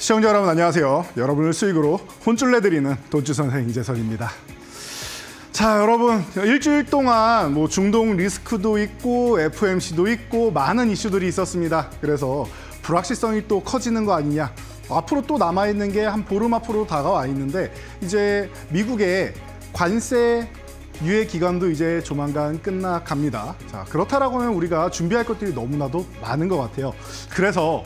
시청자 여러분 안녕하세요. 여러분을 수익으로 혼쭐 내드리는 돈주 선생 이재선입니다. 자, 여러분 일주일 동안 중동 리스크도 있고 FOMC도 있고 많은 이슈들이 있었습니다. 그래서 불확실성이 또 커지는 거 아니냐. 앞으로 또 남아있는 게 한 보름 앞으로 다가와 있는데 이제 미국의 관세 유예 기간도 이제 조만간 끝나갑니다. 자, 그렇다라고 하면 우리가 준비할 것들이 너무나도 많은 것 같아요. 그래서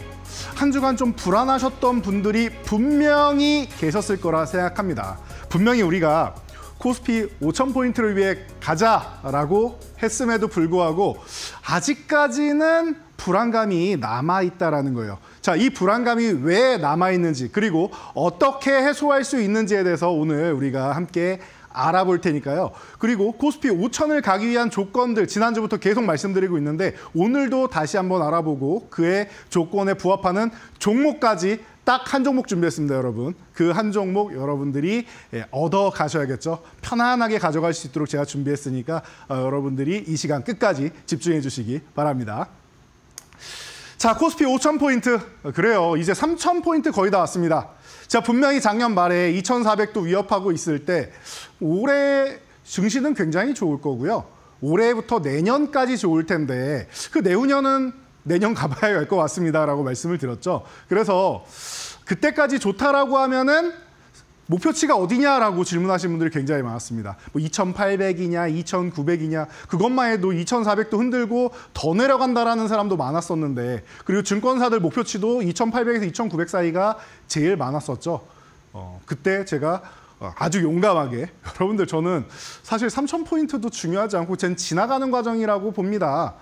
한 주간 좀 불안하셨던 분들이 분명히 계셨을 거라 생각합니다. 분명히 우리가 코스피 5,000포인트를 위해 가자라고 했음에도 불구하고 아직까지는 불안감이 남아있다라는 거예요. 자, 이 불안감이 왜 남아있는지 그리고 어떻게 해소할 수 있는지에 대해서 오늘 우리가 함께 알아볼 테니까요. 그리고 코스피 5,000을 가기 위한 조건들 지난주부터 계속 말씀드리고 있는데 오늘도 다시 한번 알아보고 그의 조건에 부합하는 종목까지 딱 한 종목 준비했습니다, 여러분. 그 한 종목 여러분들이 얻어 가셔야겠죠. 편안하게 가져갈 수 있도록 제가 준비했으니까 여러분들이 이 시간 끝까지 집중해 주시기 바랍니다. 자, 코스피 5,000포인트. 그래요. 이제 3,000포인트 거의 다 왔습니다. 자, 분명히 작년 말에 2,400도 위협하고 있을 때 올해 증시는 굉장히 좋을 거고요. 올해부터 내년까지 좋을 텐데 그 내후년은 내년 가봐야 할 것 같습니다라고 말씀을 드렸죠. 그래서 그때까지 좋다라고 하면은 목표치가 어디냐라고 질문하시는 분들이 굉장히 많았습니다. 2,800이냐, 2,900이냐, 그것만 해도 2,400도 흔들고 더 내려간다라는 사람도 많았었는데, 그리고 증권사들 목표치도 2,800에서 2,900 사이가 제일 많았었죠. 그때 제가 아주 용감하게 여러분들 저는 사실 3,000포인트도 중요하지 않고 쟨 지나가는 과정이라고 봅니다.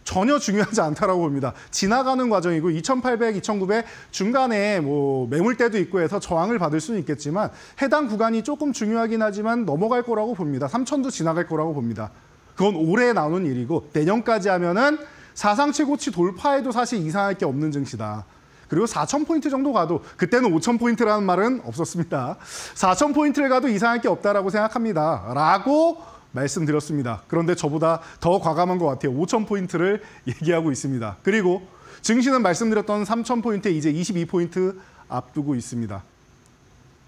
전혀 중요하지 않다라고 봅니다. 지나가는 과정이고 2,800, 2,900 중간에 매물대도 있고 해서 저항을 받을 수는 있겠지만 해당 구간이 조금 중요하긴 하지만 넘어갈 거라고 봅니다. 3,000도 지나갈 거라고 봅니다. 그건 올해 나오는 일이고 내년까지 하면은 사상 최고치 돌파에도 사실 이상할 게 없는 증시다. 그리고 4,000포인트 정도 가도 그때는 5,000포인트라는 말은 없었습니다. 4,000포인트를 가도 이상할 게 없다라고 생각합니다. 라고 말씀드렸습니다. 그런데 저보다 더 과감한 것 같아요. 5,000포인트를 얘기하고 있습니다. 그리고 증시는 말씀드렸던 3,000포인트에 이제 22포인트 앞두고 있습니다.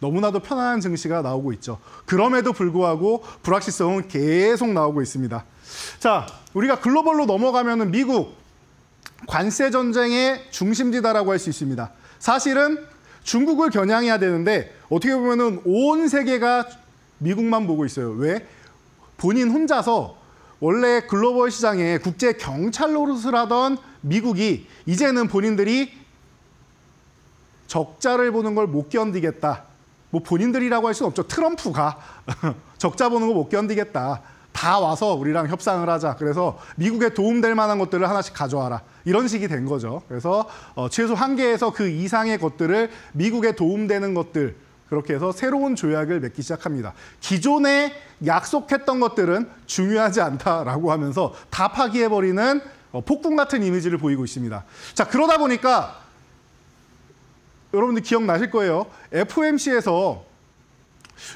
너무나도 편안한 증시가 나오고 있죠. 그럼에도 불구하고 불확실성은 계속 나오고 있습니다. 자, 우리가 글로벌로 넘어가면은 미국 관세 전쟁의 중심지다라고 할 수 있습니다. 사실은 중국을 겨냥해야 되는데 어떻게 보면은 온 세계가 미국만 보고 있어요. 왜? 본인 혼자서 원래 글로벌 시장에 국제 경찰 노릇을 하던 미국이 이제는 본인들이 적자를 보는 걸 못 견디겠다. 본인들이라고 할 수는 없죠. 트럼프가 적자 보는 거 못 견디겠다. 다 와서 우리랑 협상을 하자. 그래서 미국에 도움될 만한 것들을 하나씩 가져와라. 이런 식이 된 거죠. 그래서 최소 한계에서 그 이상의 것들을 미국에 도움되는 것들 그렇게 해서 새로운 조약을 맺기 시작합니다. 기존에 약속했던 것들은 중요하지 않다라고 하면서 다 파기해버리는 폭군 같은 이미지를 보이고 있습니다. 자, 그러다 보니까 여러분들 기억나실 거예요. FOMC에서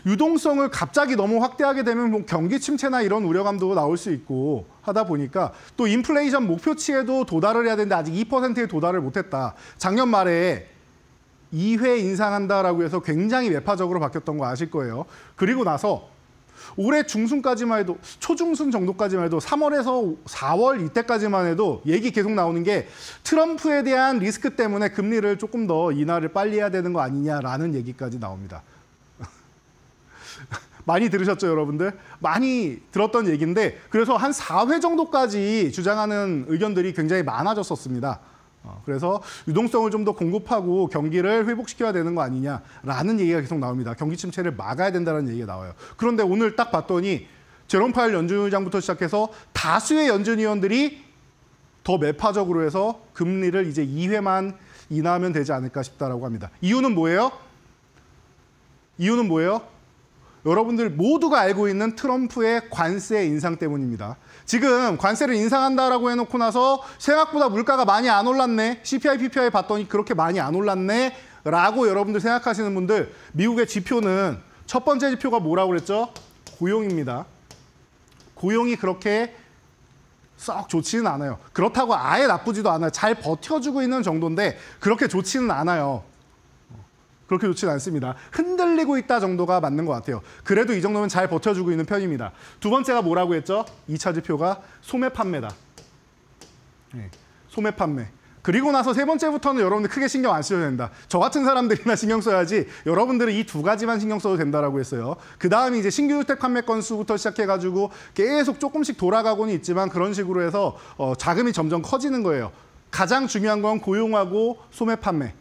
유동성을 갑자기 너무 확대하게 되면 경기 침체나 이런 우려감도 나올 수 있고 하다 보니까 또 인플레이션 목표치에도 도달을 해야 되는데 아직 2%에 도달을 못했다. 작년 말에 2회 인상한다라고 해서 굉장히 매파적으로 바뀌었던 거 아실 거예요. 그리고 나서 올해 중순까지만 해도 초중순 정도까지만 해도 3월에서 4월 이때까지만 해도 얘기 계속 나오는 게 트럼프에 대한 리스크 때문에 금리를 조금 더 인하를 빨리 해야 되는 거 아니냐라는 얘기까지 나옵니다. 많이 들으셨죠, 여러분들? 많이 들었던 얘기인데 그래서 한 4회 정도까지 주장하는 의견들이 굉장히 많아졌었습니다. 그래서 유동성을 좀 더 공급하고 경기를 회복시켜야 되는 거 아니냐라는 얘기가 계속 나옵니다. 경기 침체를 막아야 된다는 얘기가 나와요. 그런데 오늘 딱 봤더니 제롬 파웰 연준의장부터 시작해서 다수의 연준위원들이 더 매파적으로 해서 금리를 이제 2회만 인하하면 되지 않을까 싶다라고 합니다. 이유는 뭐예요? 이유는 뭐예요? 여러분들 모두가 알고 있는 트럼프의 관세 인상 때문입니다. 지금 관세를 인상한다라고 해놓고 나서 생각보다 물가가 많이 안 올랐네. CPI, PPI 봤더니 그렇게 많이 안 올랐네. 라고 여러분들 생각하시는 분들 미국의 지표는 첫 번째 지표가 뭐라고 그랬죠? 고용입니다. 고용이 그렇게 썩 좋지는 않아요. 그렇다고 아예 나쁘지도 않아요. 잘 버텨주고 있는 정도인데 그렇게 좋지는 않아요. 그렇게 좋지는 않습니다. 흔들리고 있다 정도가 맞는 것 같아요. 그래도 이 정도면 잘 버텨주고 있는 편입니다. 두 번째가 뭐라고 했죠? 2차 지표가 소매 판매다. 네, 소매 판매. 그리고 나서 세 번째부터는 여러분들 크게 신경 안 쓰셔도 된다. 저 같은 사람들이나 신경 써야지 여러분들은 이 두 가지만 신경 써도 된다라고 했어요. 그 다음이 이제 신규 주택 판매 건수부터 시작해가지고 계속 조금씩 돌아가고는 있지만 그런 식으로 해서 자금이 점점 커지는 거예요. 가장 중요한 건 고용하고 소매 판매.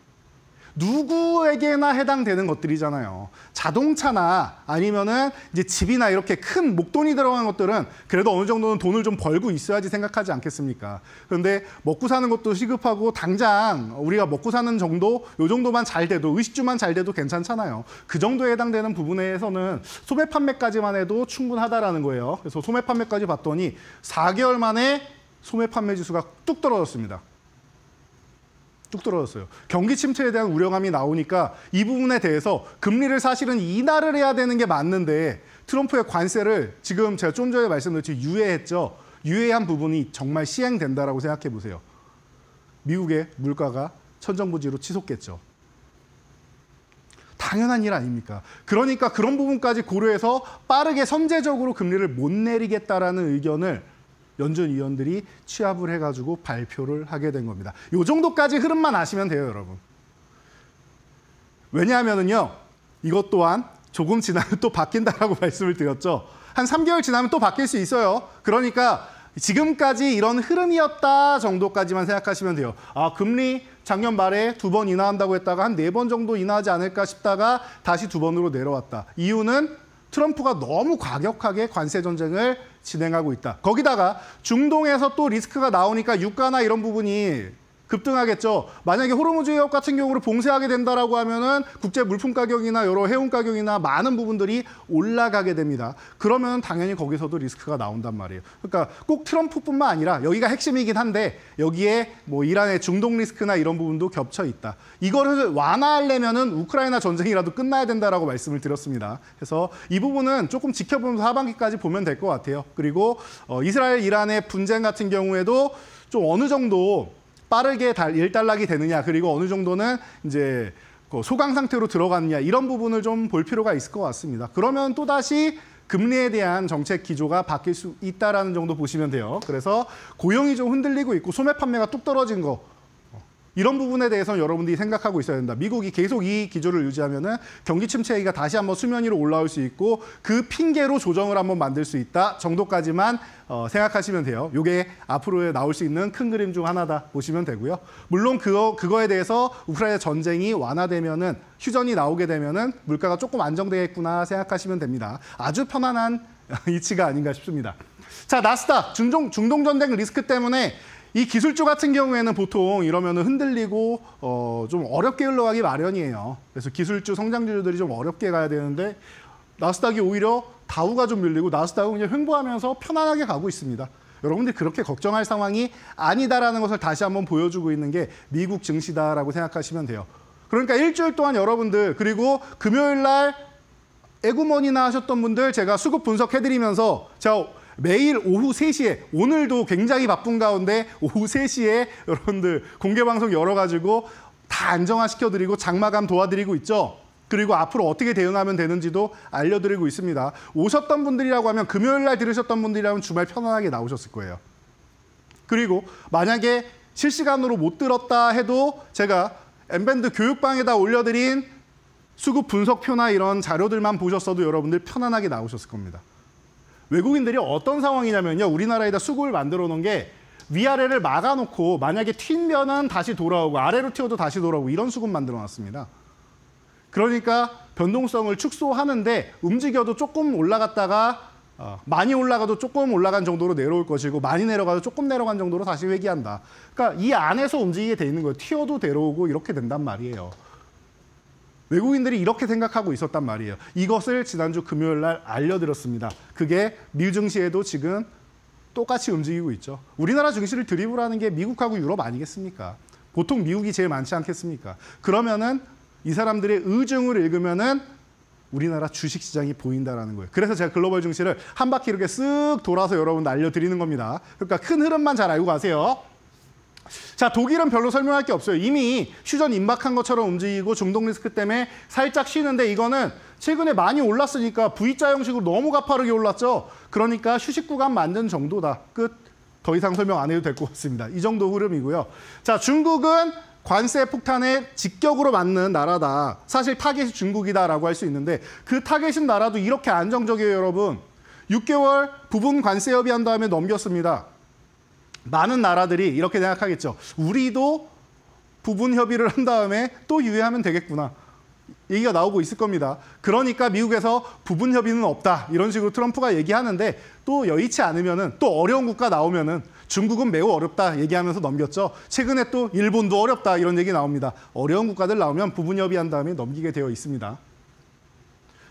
누구에게나 해당되는 것들이잖아요. 자동차나 아니면은 이제 집이나 이렇게 큰 목돈이 들어간 것들은 그래도 어느 정도는 돈을 좀 벌고 있어야지 생각하지 않겠습니까? 그런데 먹고 사는 것도 시급하고 당장 우리가 먹고 사는 정도, 요 정도만 잘 돼도 의식주만 잘 돼도 괜찮잖아요. 그 정도에 해당되는 부분에서는 소매 판매까지만 해도 충분하다라는 거예요. 그래서 소매 판매까지 봤더니 4개월 만에 소매 판매 지수가 뚝 떨어졌습니다. 뚝 떨어졌어요. 경기 침체에 대한 우려감이 나오니까 이 부분에 대해서 금리를 사실은 인하를 해야 되는 게 맞는데 트럼프의 관세를 지금 제가 좀 전에 말씀드렸듯이 유예했죠. 유예한 부분이 정말 시행된다라고 생각해 보세요. 미국의 물가가 천정부지로 치솟겠죠. 당연한 일 아닙니까? 그러니까 그런 부분까지 고려해서 빠르게 선제적으로 금리를 못 내리겠다라는 의견을 연준 위원들이 취합을 해가지고 발표를 하게 된 겁니다. 이 정도까지 흐름만 아시면 돼요, 여러분. 왜냐하면요, 이것 또한 조금 지나면 또 바뀐다라고 말씀을 드렸죠. 한 3개월 지나면 또 바뀔 수 있어요. 그러니까 지금까지 이런 흐름이었다 정도까지만 생각하시면 돼요. 아, 금리 작년 말에 2번 인하한다고 했다가 한 4번 정도 인하하지 않을까 싶다가 다시 2번으로 내려왔다. 이유는 트럼프가 너무 과격하게 관세 전쟁을 진행하고 있다. 거기다가 중동에서 또 리스크가 나오니까 유가나 이런 부분이 급등하겠죠. 만약에 호르무즈 해협 같은 경우로 봉쇄하게 된다라고 하면은 국제 물품 가격이나 여러 해운 가격이나 많은 부분들이 올라가게 됩니다. 그러면 당연히 거기서도 리스크가 나온단 말이에요. 그러니까 꼭 트럼프뿐만 아니라 여기가 핵심이긴 한데 여기에 뭐 이란의 중동 리스크나 이런 부분도 겹쳐 있다. 이거를 완화하려면은 우크라이나 전쟁이라도 끝나야 된다라고 말씀을 드렸습니다. 그래서 이 부분은 조금 지켜보면서 하반기까지 보면 될 것 같아요. 그리고 이스라엘 이란의 분쟁 같은 경우에도 좀 어느 정도 빠르게 일단락이 되느냐, 그리고 어느 정도는 이제 소강 상태로 들어가느냐, 이런 부분을 좀 볼 필요가 있을 것 같습니다. 그러면 또다시 금리에 대한 정책 기조가 바뀔 수 있다는 정도 보시면 돼요. 그래서 고용이 좀 흔들리고 있고 소매 판매가 뚝 떨어진 거, 이런 부분에 대해서는 여러분들이 생각하고 있어야 된다. 미국이 계속 이 기조를 유지하면은 경기 침체가 다시 한번 수면 위로 올라올 수 있고 그 핑계로 조정을 한번 만들 수 있다 정도까지만 생각하시면 돼요. 이게 앞으로 나올 수 있는 큰 그림 중 하나다 보시면 되고요. 물론 그거에 대해서 우크라이나 전쟁이 완화되면은 휴전이 나오게 되면은 물가가 조금 안정되겠구나 생각하시면 됩니다. 아주 편안한 이치가 아닌가 싶습니다. 자, 나스닥 중동 전쟁 리스크 때문에 이 기술주 같은 경우에는 보통 이러면은 흔들리고 좀 어렵게 흘러가기 마련이에요. 그래서 기술주 성장주들이 좀 어렵게 가야 되는데 나스닥이 오히려 다우가 좀 밀리고 나스닥은 그냥 횡보하면서 편안하게 가고 있습니다. 여러분들이 그렇게 걱정할 상황이 아니다라는 것을 다시 한번 보여주고 있는 게 미국 증시다라고 생각하시면 돼요. 그러니까 일주일 동안 여러분들, 그리고 금요일 날 에구머니나 하셨던 분들 제가 수급 분석해드리면서 제가 매일 오후 3시에, 오늘도 굉장히 바쁜 가운데 오후 3시에 여러분들 공개방송 열어가지고 다 안정화시켜드리고 장마감 도와드리고 있죠. 그리고 앞으로 어떻게 대응하면 되는지도 알려드리고 있습니다. 오셨던 분들이라고 하면, 금요일 날 들으셨던 분들이라면 주말 편안하게 나오셨을 거예요. 그리고 만약에 실시간으로 못 들었다 해도 제가 엠밴드 교육방에다 올려드린 수급 분석표나 이런 자료들만 보셨어도 여러분들 편안하게 나오셨을 겁니다. 외국인들이 어떤 상황이냐면요, 우리나라에다 수급을 만들어 놓은 게 위아래를 막아놓고 만약에 튄면은 다시 돌아오고 아래로 튀어도 다시 돌아오고 이런 수급 만들어 놨습니다. 그러니까 변동성을 축소하는데 움직여도 조금 올라갔다가 많이 올라가도 조금 올라간 정도로 내려올 것이고 많이 내려가도 조금 내려간 정도로 다시 회귀한다. 그러니까 이 안에서 움직이게 돼 있는 거예요. 튀어도 내려오고 이렇게 된단 말이에요. 외국인들이 이렇게 생각하고 있었단 말이에요. 이것을 지난주 금요일 날 알려드렸습니다. 그게 미 증시에도 지금 똑같이 움직이고 있죠. 우리나라 증시를 드리블하는 게 미국하고 유럽 아니겠습니까? 보통 미국이 제일 많지 않겠습니까? 그러면은 이 사람들의 의중을 읽으면은 우리나라 주식시장이 보인다라는 거예요. 그래서 제가 글로벌 증시를 한 바퀴 이렇게 쓱 돌아서 여러분 알려드리는 겁니다. 그러니까 큰 흐름만 잘 알고 가세요. 자, 독일은 별로 설명할 게 없어요. 이미 휴전 임박한 것처럼 움직이고 중동 리스크 때문에 살짝 쉬는데 이거는 최근에 많이 올랐으니까 V자 형식으로 너무 가파르게 올랐죠. 그러니까 휴식 구간 만든 정도다. 끝. 더 이상 설명 안 해도 될 것 같습니다. 이 정도 흐름이고요. 자, 중국은 관세 폭탄에 직격으로 맞는 나라다. 사실 타겟이 중국이다라고 할 수 있는데 그 타겟인 나라도 이렇게 안정적이에요, 여러분. 6개월 부분 관세 협의한 다음에 넘겼습니다. 많은 나라들이 이렇게 생각하겠죠. 우리도 부분 협의를 한 다음에 또 유예하면 되겠구나. 얘기가 나오고 있을 겁니다. 그러니까 미국에서 부분 협의는 없다. 이런 식으로 트럼프가 얘기하는데 또 여의치 않으면은 또 어려운 국가 나오면은 중국은 매우 어렵다 얘기하면서 넘겼죠. 최근에 또 일본도 어렵다 이런 얘기 나옵니다. 어려운 국가들 나오면 부분 협의한 다음에 넘기게 되어 있습니다.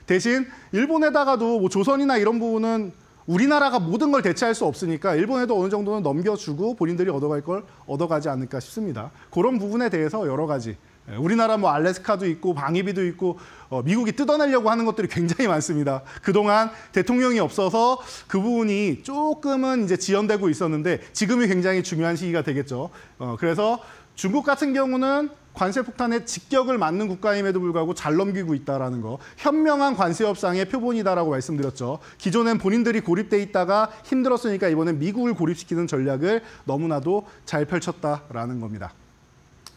대신 일본에다가도 뭐 조선이나 이런 부분은 우리나라가 모든 걸 대체할 수 없으니까 일본에도 어느 정도는 넘겨주고 본인들이 얻어갈 걸 얻어가지 않을까 싶습니다. 그런 부분에 대해서 여러 가지 우리나라 뭐 알래스카도 있고 방위비도 있고 미국이 뜯어내려고 하는 것들이 굉장히 많습니다. 그동안 대통령이 없어서 그 부분이 조금은 이제 지연되고 있었는데 지금이 굉장히 중요한 시기가 되겠죠. 그래서 중국 같은 경우는 관세 폭탄에 직격을 맞는 국가임에도 불구하고 잘 넘기고 있다는 거. 현명한 관세 협상의 표본이다라고 말씀드렸죠. 기존엔 본인들이 고립돼 있다가 힘들었으니까 이번엔 미국을 고립시키는 전략을 너무나도 잘 펼쳤다라는 겁니다.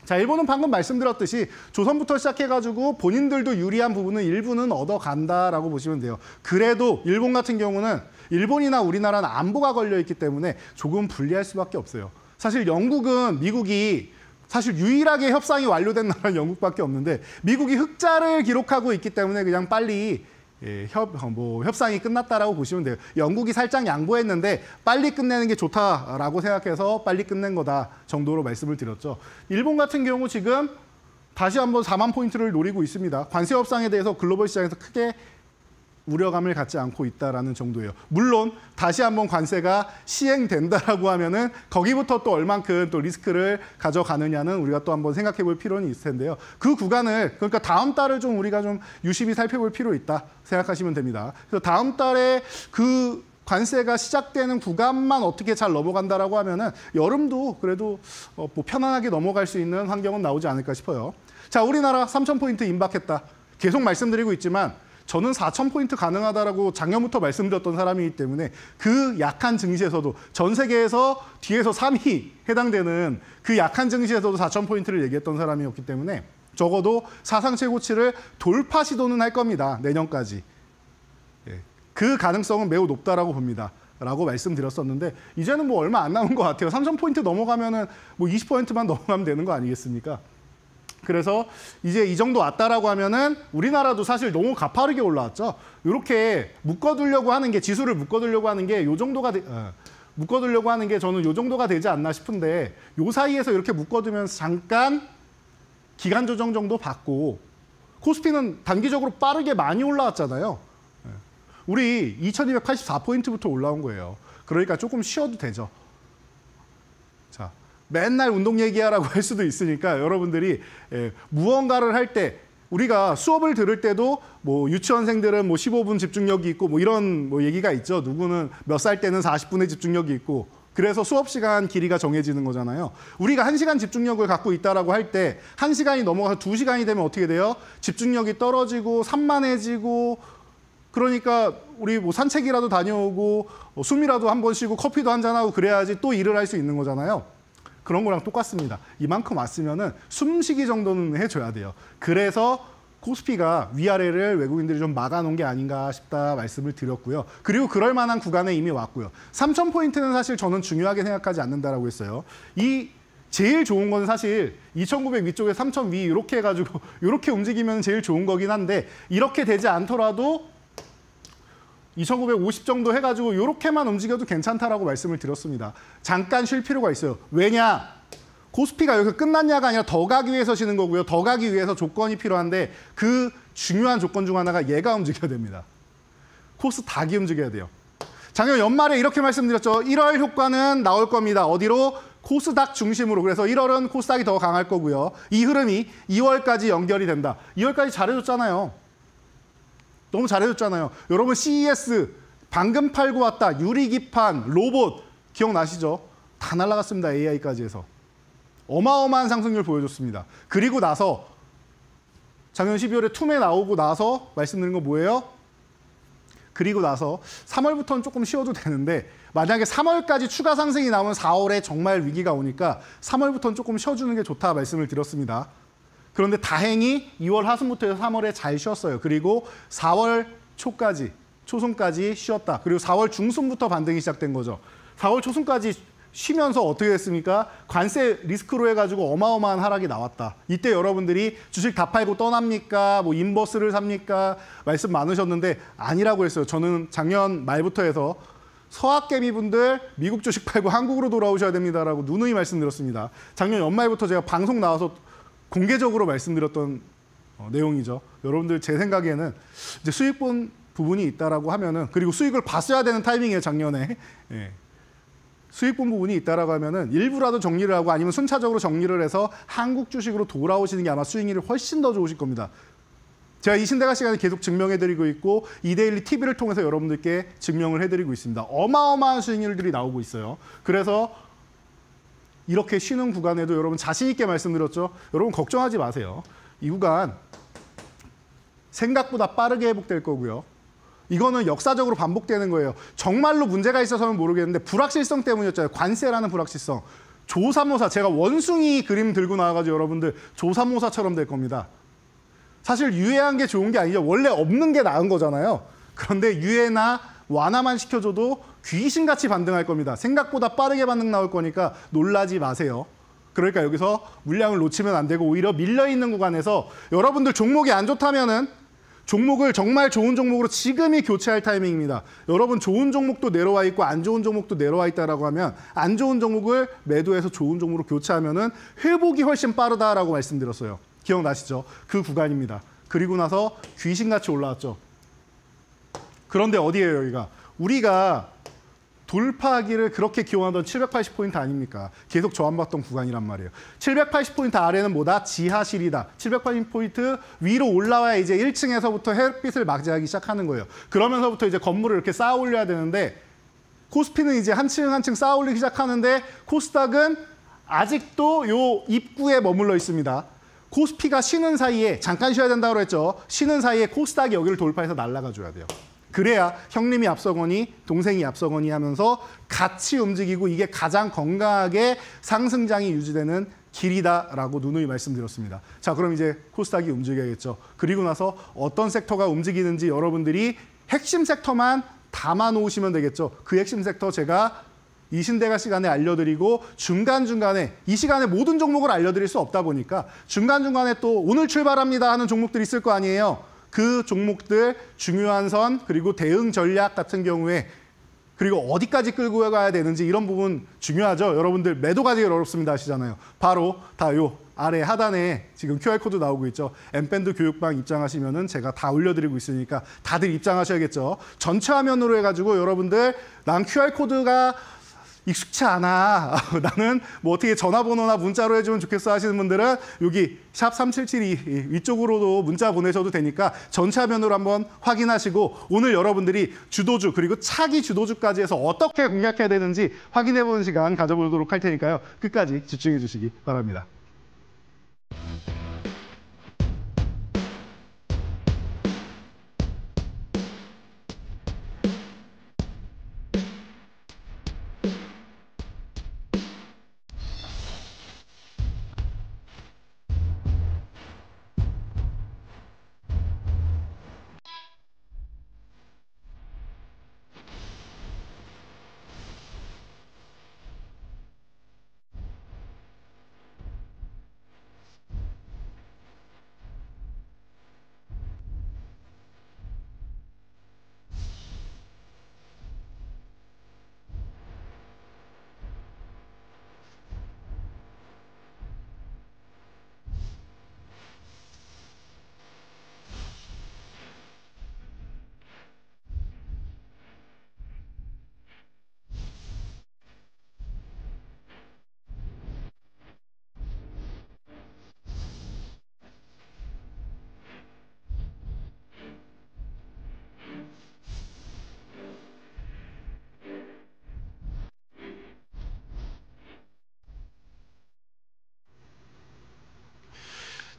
자, 일본은 방금 말씀드렸듯이 조선부터 시작해가지고 본인들도 유리한 부분은 일부는 얻어간다라고 보시면 돼요. 그래도 일본 같은 경우는 일본이나 우리나라는 안보가 걸려있기 때문에 조금 불리할 수밖에 없어요. 사실 영국은 미국이 사실 유일하게 협상이 완료된 나라는 영국밖에 없는데 미국이 흑자를 기록하고 있기 때문에 그냥 빨리 협상이 끝났다라고 보시면 돼요. 영국이 살짝 양보했는데 빨리 끝내는 게 좋다라고 생각해서 빨리 끝낸 거다 정도로 말씀을 드렸죠. 일본 같은 경우 지금 다시 한번 4만 포인트를 노리고 있습니다. 관세 협상에 대해서 글로벌 시장에서 크게 우려감을 갖지 않고 있다라는 정도예요. 물론 다시 한번 관세가 시행된다라고 하면은 거기부터 또 얼만큼 또 리스크를 가져가느냐는 우리가 또 한번 생각해 볼 필요는 있을 텐데요. 그 구간을 그러니까 다음 달을 좀 우리가 좀 유심히 살펴볼 필요 있다 생각하시면 됩니다. 그래서 다음 달에 그 관세가 시작되는 구간만 어떻게 잘 넘어간다라고 하면은 여름도 그래도 뭐 편안하게 넘어갈 수 있는 환경은 나오지 않을까 싶어요. 자, 우리나라 3,000포인트 임박했다. 계속 말씀드리고 있지만 저는 4,000포인트 가능하다라고 작년부터 말씀드렸던 사람이기 때문에 그 약한 증시에서도 전 세계에서 뒤에서 3위 해당되는 그 약한 증시에서도 4,000포인트를 얘기했던 사람이었기 때문에 적어도 사상 최고치를 돌파 시도는 할 겁니다. 내년까지. 그 가능성은 매우 높다라고 봅니다. 라고 말씀드렸었는데 이제는 뭐 얼마 안 남은 것 같아요. 3,000포인트 넘어가면은 뭐 20%만 넘어가면 되는 거 아니겠습니까? 그래서 이제 이 정도 왔다라고 하면은 우리나라도 사실 너무 가파르게 올라왔죠. 이렇게 묶어두려고 하는 게 지수를 묶어두려고 하는 게 요 정도가 묶어두려고 하는 게 저는 요 정도가 되지 않나 싶은데 요 사이에서 이렇게 묶어두면서 잠깐 기간 조정 정도 받고 코스피는 단기적으로 빠르게 많이 올라왔잖아요. 우리 2284포인트부터 올라온 거예요. 그러니까 조금 쉬어도 되죠. 자. 맨날 운동 얘기하라고 할 수도 있으니까 여러분들이 무언가를 할 때 우리가 수업을 들을 때도 뭐 유치원생들은 뭐 15분 집중력이 있고 뭐 이런 뭐 얘기가 있죠. 누구는 몇 살 때는 40분의 집중력이 있고 그래서 수업 시간 길이가 정해지는 거잖아요. 우리가 1시간 집중력을 갖고 있다라고 할 때 1시간이 넘어가서 2시간이 되면 어떻게 돼요? 집중력이 떨어지고 산만해지고 그러니까 우리 뭐 산책이라도 다녀오고 숨이라도 한 번 쉬고 커피도 한잔하고 그래야지 또 일을 할 수 있는 거잖아요. 그런 거랑 똑같습니다. 이만큼 왔으면은 숨쉬기 정도는 해줘야 돼요. 그래서 코스피가 위아래를 외국인들이 좀 막아놓은 게 아닌가 싶다 말씀을 드렸고요. 그리고 그럴 만한 구간에 이미 왔고요. 3,000포인트는 사실 저는 중요하게 생각하지 않는다라고 했어요. 이 제일 좋은 건 사실 2,900 위쪽에 3,000 위 이렇게 해가지고 이렇게 움직이면 제일 좋은 거긴 한데 이렇게 되지 않더라도 2,950 정도 해가지고 이렇게만 움직여도 괜찮다라고 말씀을 드렸습니다. 잠깐 쉴 필요가 있어요. 왜냐? 코스피가 여기서 끝났냐가 아니라 더 가기 위해서 쉬는 거고요. 더 가기 위해서 조건이 필요한데 그 중요한 조건 중 하나가 얘가 움직여야 됩니다. 코스닥이 움직여야 돼요. 작년 연말에 이렇게 말씀드렸죠. 1월 효과는 나올 겁니다. 어디로? 코스닥 중심으로. 그래서 1월은 코스닥이 더 강할 거고요. 이 흐름이 2월까지 연결이 된다. 2월까지 잘해줬잖아요. 너무 잘해줬잖아요. 여러분 CES 방금 팔고 왔다. 유리기판, 로봇 기억나시죠? 다 날라갔습니다. AI까지 해서. 어마어마한 상승률 보여줬습니다. 그리고 나서 작년 12월에 툼에 나오고 나서 말씀드린 거 뭐예요? 그리고 나서 3월부터는 조금 쉬어도 되는데 만약에 3월까지 추가 상승이 나오면 4월에 정말 위기가 오니까 3월부터는 조금 쉬어주는 게 좋다 말씀을 드렸습니다. 그런데 다행히 2월 하순부터 해서 3월에 잘 쉬었어요. 그리고 4월 초순까지 쉬었다. 그리고 4월 중순부터 반등이 시작된 거죠. 4월 초순까지 쉬면서 어떻게 됐습니까? 관세 리스크로 해가지고 어마어마한 하락이 나왔다. 이때 여러분들이 주식 다 팔고 떠납니까? 뭐 인버스를 삽니까? 말씀 많으셨는데 아니라고 했어요. 저는 작년 말부터 해서 서학개미분들 미국 주식 팔고 한국으로 돌아오셔야 됩니다라고 누누이 말씀드렸습니다. 작년 연말부터 제가 방송 나와서 공개적으로 말씀드렸던 내용이죠. 여러분들 제 생각에는 이제 수익 본 부분이 있다라고 하면은 그리고 수익을 봤어야 되는 타이밍이에요. 작년에. 예. 수익 본 부분이 있다라고 하면은 일부라도 정리를 하고 아니면 순차적으로 정리를 해서 한국 주식으로 돌아오시는 게 아마 수익률이 훨씬 더 좋으실 겁니다. 제가 이 신대가 시간에 계속 증명해드리고 있고 이데일리 TV를 통해서 여러분들께 증명을 해드리고 있습니다. 어마어마한 수익률들이 나오고 있어요. 그래서 이렇게 쉬는 구간에도 여러분 자신 있게 말씀드렸죠. 여러분 걱정하지 마세요. 이 구간 생각보다 빠르게 회복될 거고요. 이거는 역사적으로 반복되는 거예요. 정말로 문제가 있어서는 모르겠는데 불확실성 때문이었잖아요. 관세라는 불확실성. 조삼모사, 제가 원숭이 그림 들고 나와가지고 여러분들 조삼모사처럼 될 겁니다. 사실 유예한 게 좋은 게 아니죠. 원래 없는 게 나은 거잖아요. 그런데 유예나 완화만 시켜줘도 귀신같이 반등할 겁니다. 생각보다 빠르게 반등 나올 거니까 놀라지 마세요. 그러니까 여기서 물량을 놓치면 안 되고 오히려 밀려있는 구간에서 여러분들 종목이 안 좋다면은 종목을 정말 좋은 종목으로 지금이 교체할 타이밍입니다. 여러분 좋은 종목도 내려와 있고 안 좋은 종목도 내려와 있다라고 하면 안 좋은 종목을 매도해서 좋은 종목으로 교체하면은 회복이 훨씬 빠르다라고 말씀드렸어요. 기억나시죠? 그 구간입니다. 그리고 나서 귀신같이 올라왔죠. 그런데 어디예요, 여기가? 우리가 돌파하기를 그렇게 기원하던 780포인트 아닙니까? 계속 저항받던 구간이란 말이에요. 780포인트 아래는 뭐다? 지하실이다. 780포인트 위로 올라와야 이제 1층에서부터 햇빛을 맞이하기 시작하는 거예요. 그러면서부터 이제 건물을 이렇게 쌓아 올려야 되는데 코스피는 이제 한 층 한 층 쌓아 올리기 시작하는데 코스닥은 아직도 요 입구에 머물러 있습니다. 코스피가 쉬는 사이에 잠깐 쉬어야 된다고 했죠. 쉬는 사이에 코스닥이 여기를 돌파해서 날아가 줘야 돼요. 그래야 형님이 앞서거니 동생이 앞서거니 하면서 같이 움직이고 이게 가장 건강하게 상승장이 유지되는 길이다라고 누누이 말씀드렸습니다. 자, 그럼 이제 코스닥이 움직여야겠죠. 그리고 나서 어떤 섹터가 움직이는지 여러분들이 핵심 섹터만 담아 놓으시면 되겠죠. 그 핵심 섹터 제가 이 신대가 시간에 알려드리고 중간중간에 이 시간에 모든 종목을 알려드릴 수 없다 보니까 중간중간에 또 오늘 출발합니다 하는 종목들이 있을 거 아니에요. 그 종목들 중요한 선 그리고 대응 전략 같은 경우에 그리고 어디까지 끌고 가야 되는지 이런 부분 중요하죠. 여러분들 매도가 되게 어렵습니다 하시잖아요. 바로 다 요 아래 하단에 지금 QR코드 나오고 있죠. 엠밴드 교육방 입장하시면은 제가 다 올려드리고 있으니까 다들 입장하셔야겠죠. 전체 화면으로 해가지고 여러분들 난 QR코드가 익숙치 않아. 나는 뭐 어떻게 전화번호나 문자로 해주면 좋겠어 하시는 분들은 여기 샵 3772 위쪽으로도 문자 보내셔도 되니까 전체 화면으로 한번 확인하시고 오늘 여러분들이 주도주 그리고 차기 주도주까지 해서 어떻게 공략해야 되는지 확인해보는 시간 가져보도록 할 테니까요. 끝까지 집중해 주시기 바랍니다.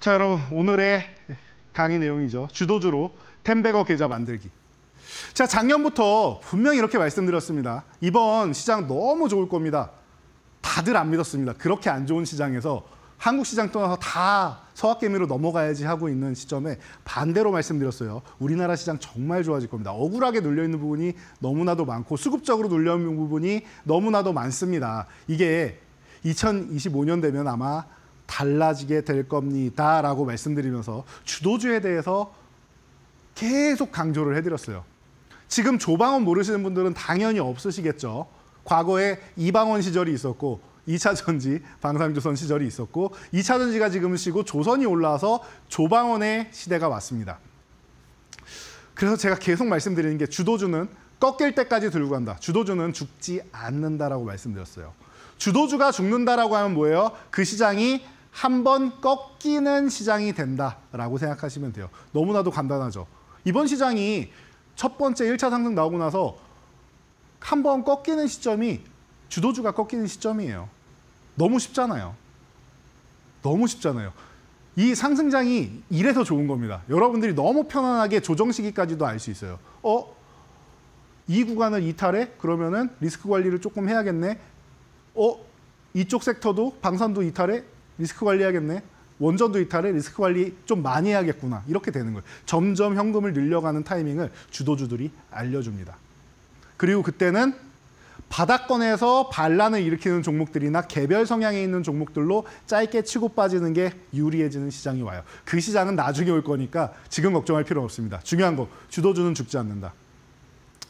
자, 여러분 오늘의 강의 내용이죠. 주도주로 텐베거 계좌 만들기. 자, 작년부터 분명히 이렇게 말씀드렸습니다. 이번 시장 너무 좋을 겁니다. 다들 안 믿었습니다. 그렇게 안 좋은 시장에서 한국 시장 떠나서 다 서학개미로 넘어가야지 하고 있는 시점에 반대로 말씀드렸어요. 우리나라 시장 정말 좋아질 겁니다. 억울하게 눌려있는 부분이 너무나도 많고 수급적으로 눌려있는 부분이 너무나도 많습니다. 이게 2025년 되면 아마 달라지게 될 겁니다 라고 말씀드리면서 주도주에 대해서 계속 강조를 해드렸어요. 지금 조방원 모르시는 분들은 당연히 없으시겠죠. 과거에 이방원 시절이 있었고 2차 전지 방산조선 시절이 있었고 2차 전지가 지금 쉬고 조선이 올라와서 조방원의 시대가 왔습니다. 그래서 제가 계속 말씀드리는 게 주도주는 꺾일 때까지 들고 간다. 주도주는 죽지 않는다라고 말씀드렸어요. 주도주가 죽는다라고 하면 뭐예요? 그 시장이 한번 꺾이는 시장이 된다라고 생각하시면 돼요. 너무나도 간단하죠. 이번 시장이 첫 번째 1차 상승 나오고 나서 한번 꺾이는 시점이 주도주가 꺾이는 시점이에요. 너무 쉽잖아요. 너무 쉽잖아요. 이 상승장이 이래서 좋은 겁니다. 여러분들이 너무 편안하게 조정 시기까지도 알 수 있어요. 이 구간을 이탈해? 그러면은 리스크 관리를 조금 해야겠네. 이쪽 섹터도 방산도 이탈해? 리스크 관리해야겠네. 원전도 이탈해? 리스크 관리 좀 많이 해야겠구나. 이렇게 되는 거예요. 점점 현금을 늘려가는 타이밍을 주도주들이 알려줍니다. 그리고 그때는 바닥권에서 반란을 일으키는 종목들이나 개별 성향에 있는 종목들로 짧게 치고 빠지는 게 유리해지는 시장이 와요. 그 시장은 나중에 올 거니까 지금 걱정할 필요 없습니다. 중요한 거, 주도주는 죽지 않는다.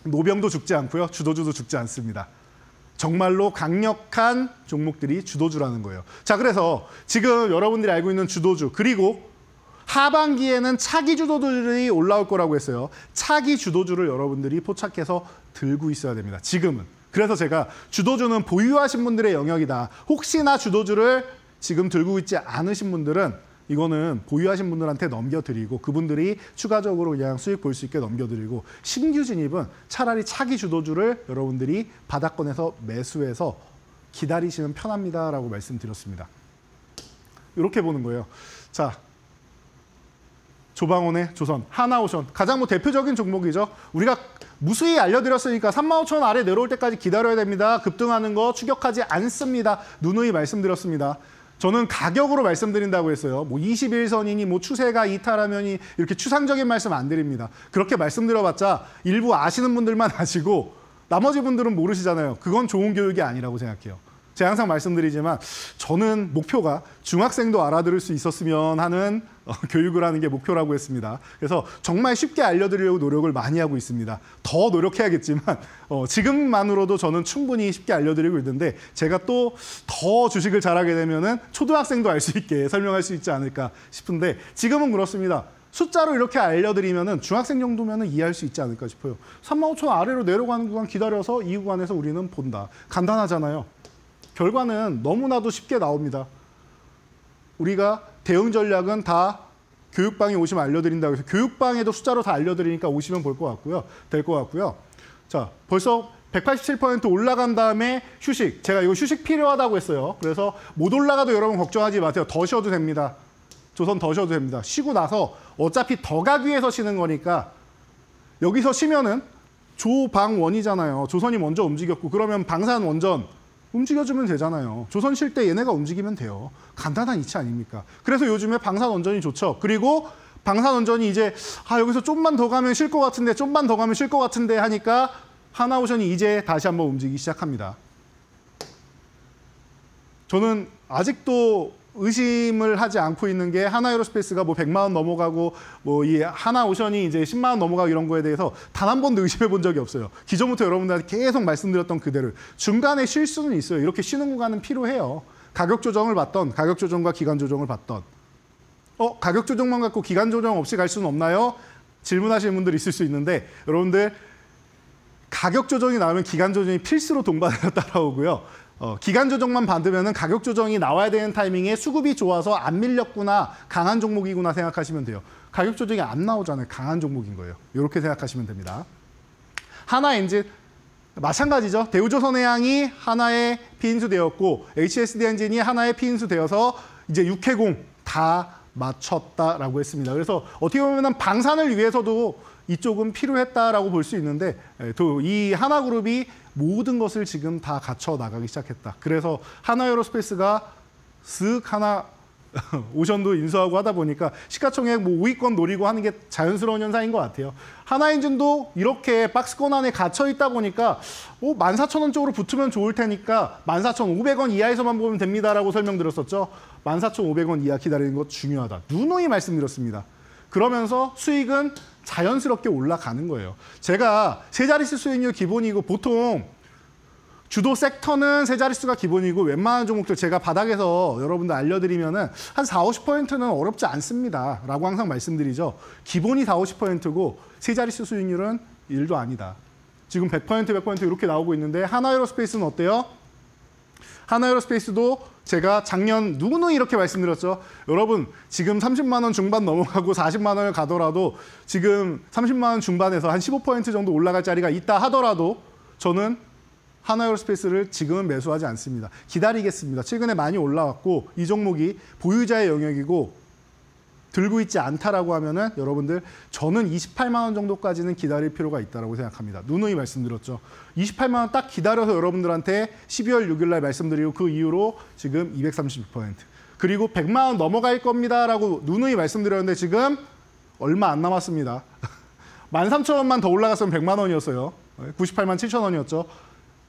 노병도 죽지 않고요. 주도주도 죽지 않습니다. 정말로 강력한 종목들이 주도주라는 거예요. 자, 그래서 지금 여러분들이 알고 있는 주도주, 그리고 하반기에는 차기 주도주들이 올라올 거라고 했어요. 차기 주도주를 여러분들이 포착해서 들고 있어야 됩니다. 지금은. 그래서 제가 주도주는 보유하신 분들의 영역이다. 혹시나 주도주를 지금 들고 있지 않으신 분들은 이거는 보유하신 분들한테 넘겨드리고 그분들이 추가적으로 그냥 수익 볼 수 있게 넘겨드리고 신규 진입은 차라리 차기 주도주를 여러분들이 바닥권에서 매수해서 기다리시면 편합니다라고 말씀드렸습니다. 이렇게 보는 거예요. 자, 조방원의 조선, 하나오션 가장 대표적인 종목이죠. 우리가 무수히 알려드렸으니까 35,000원 아래 내려올 때까지 기다려야 됩니다. 급등하는 거 추격하지 않습니다. 누누이 말씀드렸습니다. 저는 가격으로 말씀드린다고 했어요. 뭐 21선이니 뭐 추세가 이탈하면이 이렇게 추상적인 말씀 안 드립니다. 그렇게 말씀드려봤자 일부 아시는 분들만 아시고 나머지 분들은 모르시잖아요. 그건 좋은 교육이 아니라고 생각해요. 제가 항상 말씀드리지만 저는 목표가 중학생도 알아들을 수 있었으면 하는 교육을 하는 게 목표라고 했습니다. 그래서 정말 쉽게 알려드리려고 노력을 많이 하고 있습니다. 더 노력해야겠지만 지금만으로도 저는 충분히 쉽게 알려드리고 있는데 제가 또 더 주식을 잘하게 되면은 초등학생도 알 수 있게 설명할 수 있지 않을까 싶은데 지금은 그렇습니다. 숫자로 이렇게 알려드리면은 중학생 정도면은 이해할 수 있지 않을까 싶어요. 35,000원 아래로 내려가는 구간 기다려서 이 구간에서 우리는 본다. 간단하잖아요. 결과는 너무나도 쉽게 나옵니다. 우리가 대응 전략은 다 교육방에 오시면 알려드린다고 해서 교육방에도 숫자로 다 알려드리니까 오시면 볼 것 같고요. 될 것 같고요. 자, 벌써 187% 올라간 다음에 휴식. 제가 이거 휴식 필요하다고 했어요. 그래서 못 올라가도 여러분 걱정하지 마세요. 더 쉬어도 됩니다. 조선 더 쉬어도 됩니다. 쉬고 나서 어차피 더 가기 위해서 쉬는 거니까 여기서 쉬면은 조방원이잖아요. 조선이 먼저 움직였고 그러면 방산원전 움직여주면 되잖아요. 조선 쉴 때 얘네가 움직이면 돼요. 간단한 이치 아닙니까? 그래서 요즘에 방산원전이 좋죠. 그리고 방산원전이 이제 여기서 좀만 더 가면 쉴 것 같은데 좀만 더 가면 쉴 것 같은데 하니까 하나오션이 이제 다시 한번 움직이기 시작합니다. 저는 아직도 의심을 하지 않고 있는 게 하나에어로스페이스가 뭐 100만 원 넘어가고 뭐 이 하나오션이 이제 10만 원 넘어가고 이런 거에 대해서 단 한 번도 의심해 본 적이 없어요. 기존부터 여러분들한테 계속 말씀드렸던 그대로 중간에 쉴 수는 있어요. 이렇게 쉬는 구간은 필요해요. 가격 조정을 받던 가격 조정과 기간 조정을 받던 가격 조정만 갖고 기간 조정 없이 갈 수는 없나요? 질문하시는 분들이 있을 수 있는데 여러분들 가격 조정이 나오면 기간 조정이 필수로 동반으로 따라오고요. 기간 조정만 받으면 가격 조정이 나와야 되는 타이밍에 수급이 좋아서 안 밀렸구나, 강한 종목이구나 생각하시면 돼요. 가격 조정이 안 나오잖아요. 강한 종목인 거예요. 이렇게 생각하시면 됩니다. 하나엔진 마찬가지죠. 대우조선해양이 하나의 피인수 되었고 HSD 엔진이 하나의 피인수 되어서 이제 육해공 다 맞췄다라고 했습니다. 그래서 어떻게 보면 방산을 위해서도 이쪽은 필요했다라고 볼 수 있는데 또 이 하나그룹이 모든 것을 지금 다 갖춰 나가기 시작했다. 그래서 하나에어로스페이스가 쓱 하나 오션도 인수하고 하다 보니까 시가총액 뭐 5위권 노리고 하는 게 자연스러운 현상인 것 같아요. 하나엔진도 이렇게 박스권 안에 갇혀 있다 보니까 14,000원 쪽으로 붙으면 좋을 테니까 14,500원 이하에서만 보면 됩니다라고 설명드렸었죠. 14,500원 이하 기다리는 것 중요하다. 누누이 말씀드렸습니다. 그러면서 수익은 자연스럽게 올라가는 거예요. 제가 세 자릿수 수익률 기본이고 보통 주도 섹터는 세 자릿수가 기본이고 웬만한 종목들 제가 바닥에서 여러분들 알려드리면은 한 40, 50%는 어렵지 않습니다. 라고 항상 말씀드리죠. 기본이 40, 50%고 세 자릿수 수익률은 1도 아니다. 지금 100%, 100% 이렇게 나오고 있는데 하나에어로스페이스는 어때요? 하나에어로스페이스도 제가 작년 누구는 이렇게 말씀드렸죠. 여러분 지금 30만 원 중반 넘어가고 40만 원을 가더라도 지금 30만 원 중반에서 한 15% 정도 올라갈 자리가 있다 하더라도 저는 하나에어로스페이스를 지금은 매수하지 않습니다. 기다리겠습니다. 최근에 많이 올라왔고 이 종목이 보유자의 영역이고 들고 있지 않다라고 하면은 여러분들 저는 28만 원 정도까지는 기다릴 필요가 있다고 생각합니다. 누누이 말씀드렸죠. 28만 원 딱 기다려서 여러분들한테 12월 6일 날 말씀드리고 그 이후로 지금 236%. 그리고 100만 원 넘어갈 겁니다라고 누누이 말씀드렸는데 지금 얼마 안 남았습니다. 13,000원만 더 올라갔으면 100만 원이었어요. 98만 7천 원이었죠.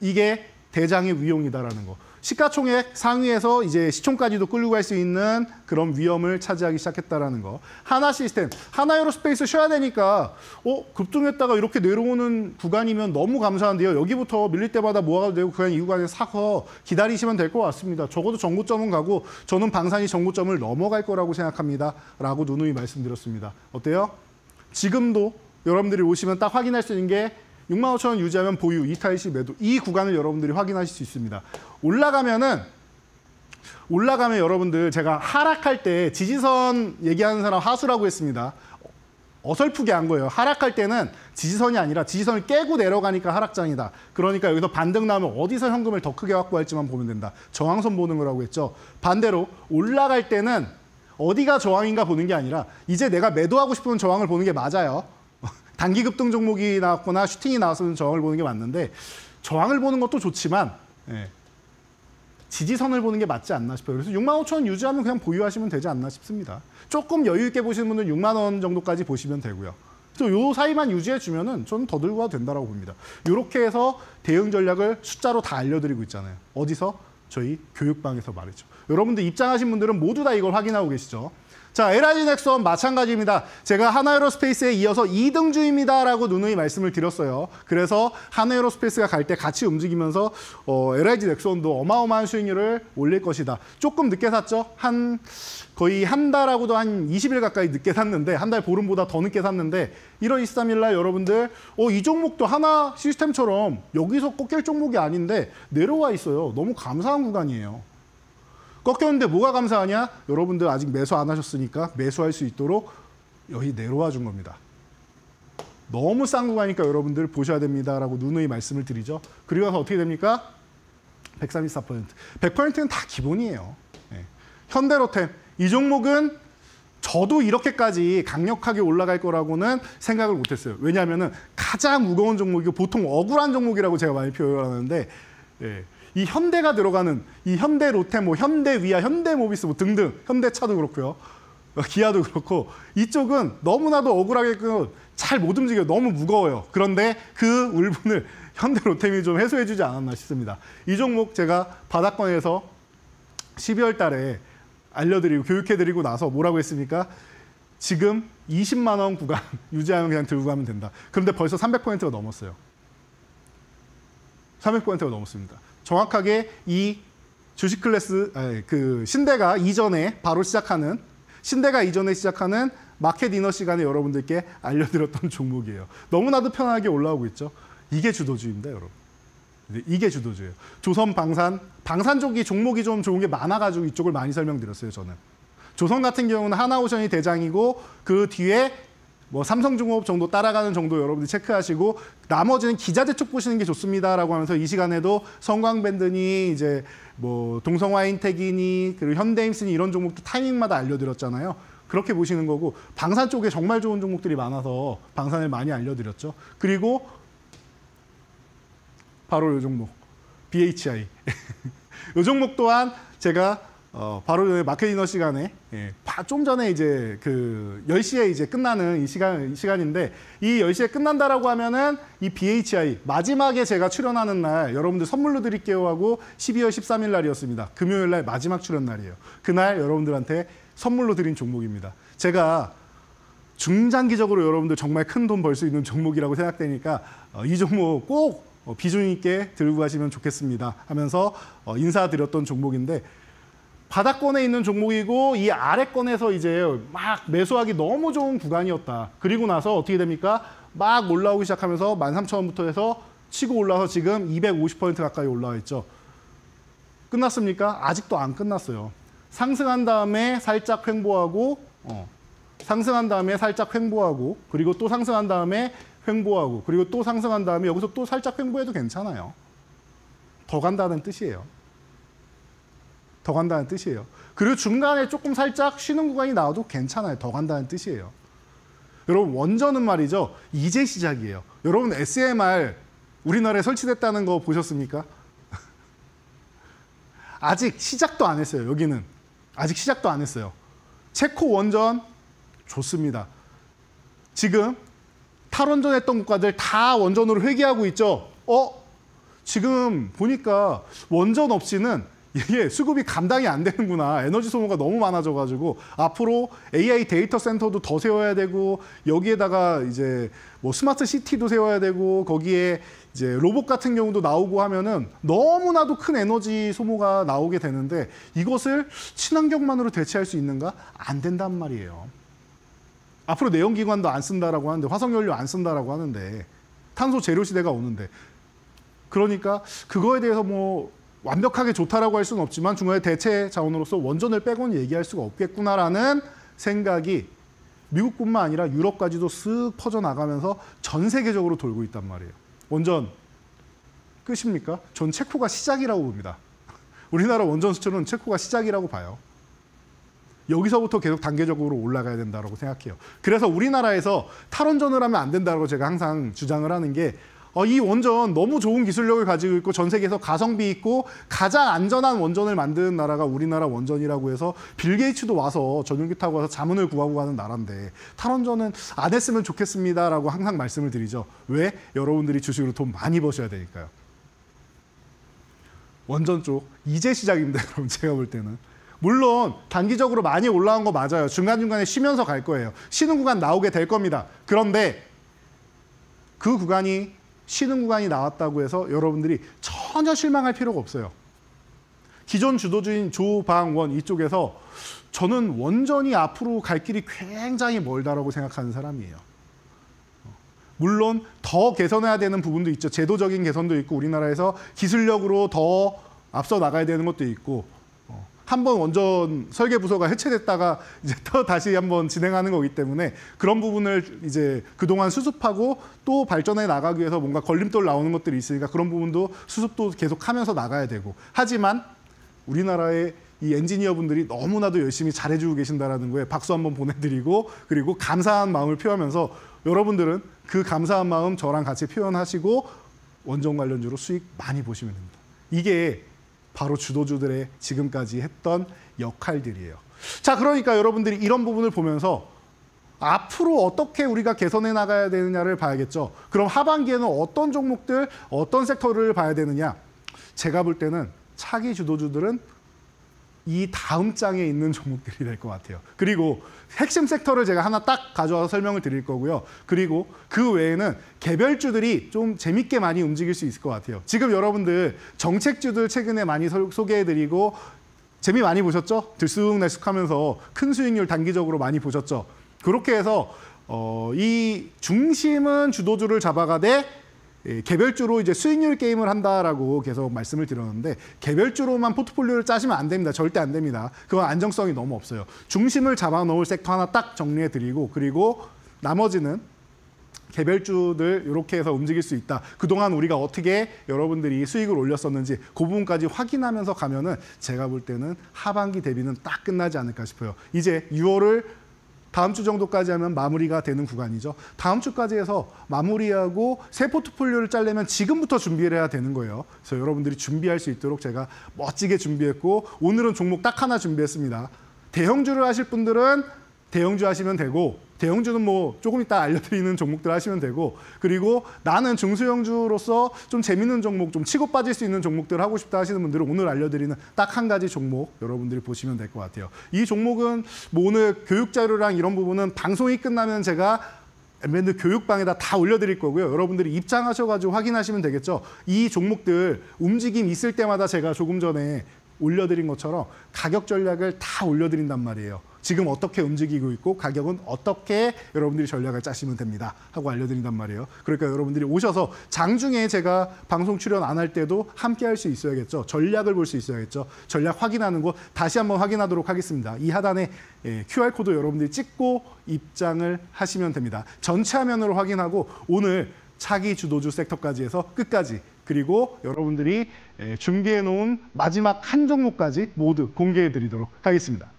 이게 대장의 위용이다라는 거. 시가총액 상위에서 이제 시총까지도 끌고 갈 수 있는 그런 위험을 차지하기 시작했다라는 거. 하나시스템, 하나에어로스페이스 쉬어야 되니까 급등했다가 이렇게 내려오는 구간이면 너무 감사한데요. 여기부터 밀릴 때마다 모아가도 되고 그냥 이 구간에 사서 기다리시면 될 것 같습니다. 적어도 정고점은 가고 저는 방산이 정고점을 넘어갈 거라고 생각합니다. 라고 누누이 말씀드렸습니다. 어때요? 지금도 여러분들이 오시면 딱 확인할 수 있는 게 65,000원 유지하면 보유, 이탈시 매도. 이 구간을 여러분들이 확인하실 수 있습니다. 올라가면 여러분들 제가 하락할 때 지지선 얘기하는 사람 하수라고 했습니다. 어설프게 한 거예요. 하락할 때는 지지선이 아니라 지지선을 깨고 내려가니까 하락장이다. 그러니까 여기서 반등 나오면 어디서 현금을 더 크게 확보할지만 보면 된다. 저항선 보는 거라고 했죠. 반대로 올라갈 때는 어디가 저항인가 보는 게 아니라 이제 내가 매도하고 싶은 저항을 보는 게 맞아요. 단기 급등 종목이 나왔거나 슈팅이 나왔으면 저항을 보는 게 맞는데 저항을 보는 것도 좋지만 지지선을 보는 게 맞지 않나 싶어요. 그래서 65,000원 유지하면 그냥 보유하시면 되지 않나 싶습니다. 조금 여유 있게 보시는 분은 6만 원 정도까지 보시면 되고요. 또 요 사이만 유지해 주면은 저는 더 들고 가도 된다고 봅니다. 이렇게 해서 대응 전략을 숫자로 다 알려드리고 있잖아요. 어디서? 저희 교육방에서 말이죠. 여러분들 입장하신 분들은 모두 다 이걸 확인하고 계시죠. 자, LIG 넥스원 마찬가지입니다. 제가 하나에어로스페이스에 이어서 2등주입니다라고 누누이 말씀을 드렸어요. 그래서 하나에어로스페이스가 갈 때 같이 움직이면서 LIG 넥스원도 어마어마한 수익률을 올릴 것이다. 조금 늦게 샀죠. 거의 한 달하고도 한 20일 가까이 늦게 샀는데 한 달 보름보다 더 늦게 샀는데 1월 23일 날 여러분들 이 종목도 하나 시스템처럼 여기서 꺾일 종목이 아닌데 내려와 있어요. 너무 감사한 구간이에요. 꺾였는데 뭐가 감사하냐? 여러분들 아직 매수 안 하셨으니까 매수할 수 있도록 여기 내려와 준 겁니다. 너무 싼 구간이니까 여러분들 보셔야 됩니다라고 누누이 말씀을 드리죠. 그리고 나서 어떻게 됩니까? 134%. 100%는 다 기본이에요. 현대로템. 이 종목은 저도 이렇게까지 강력하게 올라갈 거라고는 생각을 못했어요. 왜냐하면 가장 무거운 종목이고 보통 억울한 종목이라고 제가 많이 표현하는데 이 현대가 들어가는 이 현대로템, 뭐 현대위아, 현대모비스 뭐 등등, 현대차도 그렇고요. 기아도 그렇고 이쪽은 너무나도 억울하게 잘 못 움직여요. 너무 무거워요. 그런데 그 울분을 현대로템이 좀 해소해주지 않았나 싶습니다. 이 종목 제가 바닥권에서 12월 달에 알려드리고 교육해드리고 나서 뭐라고 했습니까? 지금 20만 원 구간 유지하면 그냥 들고 가면 된다. 그런데 벌써 300%가 넘었어요. 300%가 넘었습니다. 정확하게 이 주식 클래스, 신대가 이전에 시작하는 마켓 이너 시간에 여러분들께 알려드렸던 종목이에요. 너무나도 편하게 올라오고 있죠. 이게 주도주의입니다, 여러분. 이게 주도주예요. 조선 방산 쪽이 종목이 좀 좋은 게 많아가지고 이쪽을 많이 설명드렸어요, 저는. 조선 같은 경우는 하나오션이 대장이고 그 뒤에 뭐 삼성중공업 정도 따라가는 정도 여러분들 체크하시고 나머지는 기자재 쪽 보시는 게 좋습니다라고 하면서 이 시간에도 성광밴드니 이제 뭐 동성화인텍이니 그리고 현대임스니 이런 종목도 타이밍마다 알려드렸잖아요. 그렇게 보시는 거고 방산 쪽에 정말 좋은 종목들이 많아서 방산을 많이 알려드렸죠. 그리고 바로 이 종목 BHI. 이 종목 또한 제가 바로 마켓이너 시간에 좀 전에 이제 그 10시에 이제 끝나는 이 시간인데 이 10시에 끝난다라고 하면은 이 BHI 마지막에 제가 출연하는 날 여러분들 선물로 드릴게요 하고 12월 13일 날이었습니다. 금요일 날 마지막 출연 날이에요. 그날 여러분들한테 선물로 드린 종목입니다. 제가 중장기적으로 여러분들 정말 큰 돈 벌 수 있는 종목이라고 생각되니까 이 종목 꼭 비중 있게 들고 가시면 좋겠습니다 하면서 인사드렸던 종목인데 바닥권에 있는 종목이고 이 아래권에서 이제 막 매수하기 너무 좋은 구간이었다. 그리고 나서 어떻게 됩니까? 막 올라오기 시작하면서 13,000원부터 해서 치고 올라와서 지금 250% 가까이 올라와 있죠. 끝났습니까? 아직도 안 끝났어요. 상승한 다음에 살짝 횡보하고 상승한 다음에 살짝 횡보하고 그리고 또 상승한 다음에 횡보하고 그리고 또 상승한 다음에 여기서 또 살짝 횡보해도 괜찮아요. 더 간다는 뜻이에요. 더 간다는 뜻이에요. 그리고 중간에 조금 살짝 쉬는 구간이 나와도 괜찮아요. 더 간다는 뜻이에요. 여러분 원전은 말이죠. 이제 시작이에요. 여러분 SMR 우리나라에 설치됐다는 거 보셨습니까? 아직 시작도 안 했어요. 여기는. 아직 시작도 안 했어요. 체코 원전 좋습니다. 지금 탈원전했던 국가들 다 원전으로 회귀하고 있죠. 지금 보니까 원전 없이는 이게 수급이 감당이 안 되는구나. 에너지 소모가 너무 많아져가지고 앞으로 AI 데이터 센터도 더 세워야 되고 여기에다가 이제 뭐 스마트 시티도 세워야 되고 거기에 이제 로봇 같은 경우도 나오고 하면은 너무나도 큰 에너지 소모가 나오게 되는데 이것을 친환경만으로 대체할 수 있는가? 안 된단 말이에요. 앞으로 내연기관도 안 쓴다라고 하는데 화석연료 안 쓴다라고 하는데 탄소 제로 시대가 오는데 그러니까 그거에 대해서 뭐 완벽하게 좋다라고 할 수는 없지만 중간에 대체 자원으로서 원전을 빼고는 얘기할 수가 없겠구나라는 생각이 미국뿐만 아니라 유럽까지도 쓱 퍼져나가면서 전 세계적으로 돌고 있단 말이에요. 원전 끝입니까? 전 체코가 시작이라고 봅니다. 우리나라 원전 수출은 체코가 시작이라고 봐요. 여기서부터 계속 단계적으로 올라가야 된다고 생각해요. 그래서 우리나라에서 탈원전을 하면 안 된다고 제가 항상 주장을 하는 게 이 원전 너무 좋은 기술력을 가지고 있고 전 세계에서 가성비 있고 가장 안전한 원전을 만든 나라가 우리나라 원전이라고 해서 빌 게이츠도 와서 전용기 타고 와서 자문을 구하고 가는 나라인데 탈원전은 안 했으면 좋겠습니다라고 항상 말씀을 드리죠. 왜? 여러분들이 주식으로 돈 많이 버셔야 되니까요. 원전 쪽 이제 시작입니다. 여러분 제가 볼 때는. 물론 단기적으로 많이 올라온 거 맞아요. 중간중간에 쉬면서 갈 거예요. 쉬는 구간 나오게 될 겁니다. 그런데 그 구간이 쉬는 구간이 나왔다고 해서 여러분들이 전혀 실망할 필요가 없어요. 기존 주도주인 조방원 이쪽에서 저는 원전이 앞으로 갈 길이 굉장히 멀다라고 생각하는 사람이에요. 물론 더 개선해야 되는 부분도 있죠. 제도적인 개선도 있고 우리나라에서 기술력으로 더 앞서 나가야 되는 것도 있고 한번 원전 설계 부서가 해체됐다가 이제 또 다시 한번 진행하는 거기 때문에 그런 부분을 이제 그동안 수습하고 또 발전해 나가기 위해서 뭔가 걸림돌 나오는 것들이 있으니까 그런 부분도 수습도 계속 하면서 나가야 되고 하지만 우리나라의 이 엔지니어 분들이 너무나도 열심히 잘해주고 계신다는 거에 박수 한번 보내드리고 그리고 감사한 마음을 표하면서 여러분들은 그 감사한 마음 저랑 같이 표현하시고 원전 관련주로 수익 많이 보시면 됩니다. 이게 바로 주도주들의 지금까지 했던 역할들이에요. 자, 그러니까 여러분들이 이런 부분을 보면서 앞으로 어떻게 우리가 개선해 나가야 되느냐를 봐야겠죠. 그럼 하반기에는 어떤 종목들, 어떤 섹터를 봐야 되느냐? 제가 볼 때는 차기 주도주들은 이 다음 장에 있는 종목들이 될 것 같아요. 그리고 핵심 섹터를 제가 하나 딱 가져와서 설명을 드릴 거고요. 그리고 그 외에는 개별주들이 좀 재밌게 많이 움직일 수 있을 것 같아요. 지금 여러분들 정책주들 최근에 많이 소개해드리고 재미 많이 보셨죠? 들쑥날쑥하면서 큰 수익률 단기적으로 많이 보셨죠? 그렇게 해서 이 중심은 주도주를 잡아가되 개별주로 이제 수익률 게임을 한다라고 계속 말씀을 드렸는데 개별주로만 포트폴리오를 짜시면 안 됩니다. 절대 안 됩니다. 그건 안정성이 너무 없어요. 중심을 잡아 놓을 섹터 하나 딱 정리해 드리고 그리고 나머지는 개별주들 이렇게 해서 움직일 수 있다. 그동안 우리가 어떻게 여러분들이 수익을 올렸었는지 그 부분까지 확인하면서 가면은 제가 볼 때는 하반기 대비는 딱 끝나지 않을까 싶어요. 이제 6월을 다음 주 정도까지 하면 마무리가 되는 구간이죠. 다음 주까지 해서 마무리하고 새 포트폴리오를 짜려면 지금부터 준비를 해야 되는 거예요. 그래서 여러분들이 준비할 수 있도록 제가 멋지게 준비했고 오늘은 종목 딱 하나 준비했습니다. 대형주를 하실 분들은 대형주 하시면 되고 대형주는 뭐 조금 이따 알려드리는 종목들 하시면 되고 그리고 나는 중소형주로서 좀 재밌는 종목, 좀 치고 빠질 수 있는 종목들 하고 싶다 하시는 분들은 오늘 알려드리는 딱 한 가지 종목 여러분들이 보시면 될 것 같아요. 이 종목은 뭐 오늘 교육 자료랑 이런 부분은 방송이 끝나면 제가 M&A 교육방에다 다 올려드릴 거고요. 여러분들이 입장하셔가지고 확인하시면 되겠죠. 이 종목들 움직임 있을 때마다 제가 조금 전에 올려드린 것처럼 가격 전략을 다 올려드린단 말이에요. 지금 어떻게 움직이고 있고 가격은 어떻게 여러분들이 전략을 짜시면 됩니다 하고 알려드린단 말이에요. 그러니까 여러분들이 오셔서 장중에 제가 방송 출연 안 할 때도 함께 할 수 있어야겠죠. 전략을 볼 수 있어야겠죠. 전략 확인하는 거 다시 한번 확인하도록 하겠습니다. 이 하단에 QR코드 여러분들이 찍고 입장을 하시면 됩니다. 전체 화면으로 확인하고 오늘 차기 주도주 섹터까지 해서 끝까지 그리고 여러분들이 준비해 놓은 마지막 한 종목까지 모두 공개해 드리도록 하겠습니다.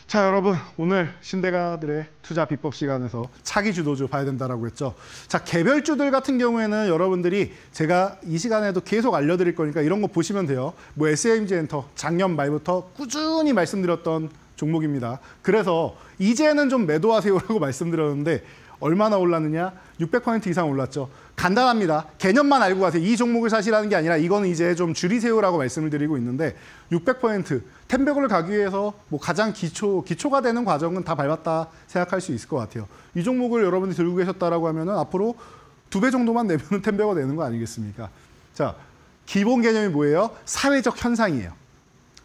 자, 여러분 오늘 신대가들의 투자 비법 시간에서 차기 주도주 봐야 된다라고 했죠. 자, 개별주들 같은 경우에는 여러분들이 제가 이 시간에도 계속 알려드릴 거니까 이런 거 보시면 돼요. 뭐 SMG 엔터 작년 말부터 꾸준히 말씀드렸던 종목입니다. 그래서 이제는 좀 매도하세요라고 말씀드렸는데 얼마나 올랐느냐? 600% 이상 올랐죠. 간단합니다. 개념만 알고 가세요. 이 종목을 사시라는 게 아니라 이거는 이제 좀 줄이세요라고 말씀을 드리고 있는데 600% 텐백을 가기 위해서 뭐 가장 기초가 되는 과정은 다 밟았다 생각할 수 있을 것 같아요. 이 종목을 여러분이 들고 계셨다라고 하면은 앞으로 2배 정도만 내면은 텐백가 되는 거 아니겠습니까? 자, 기본 개념이 뭐예요? 사회적 현상이에요.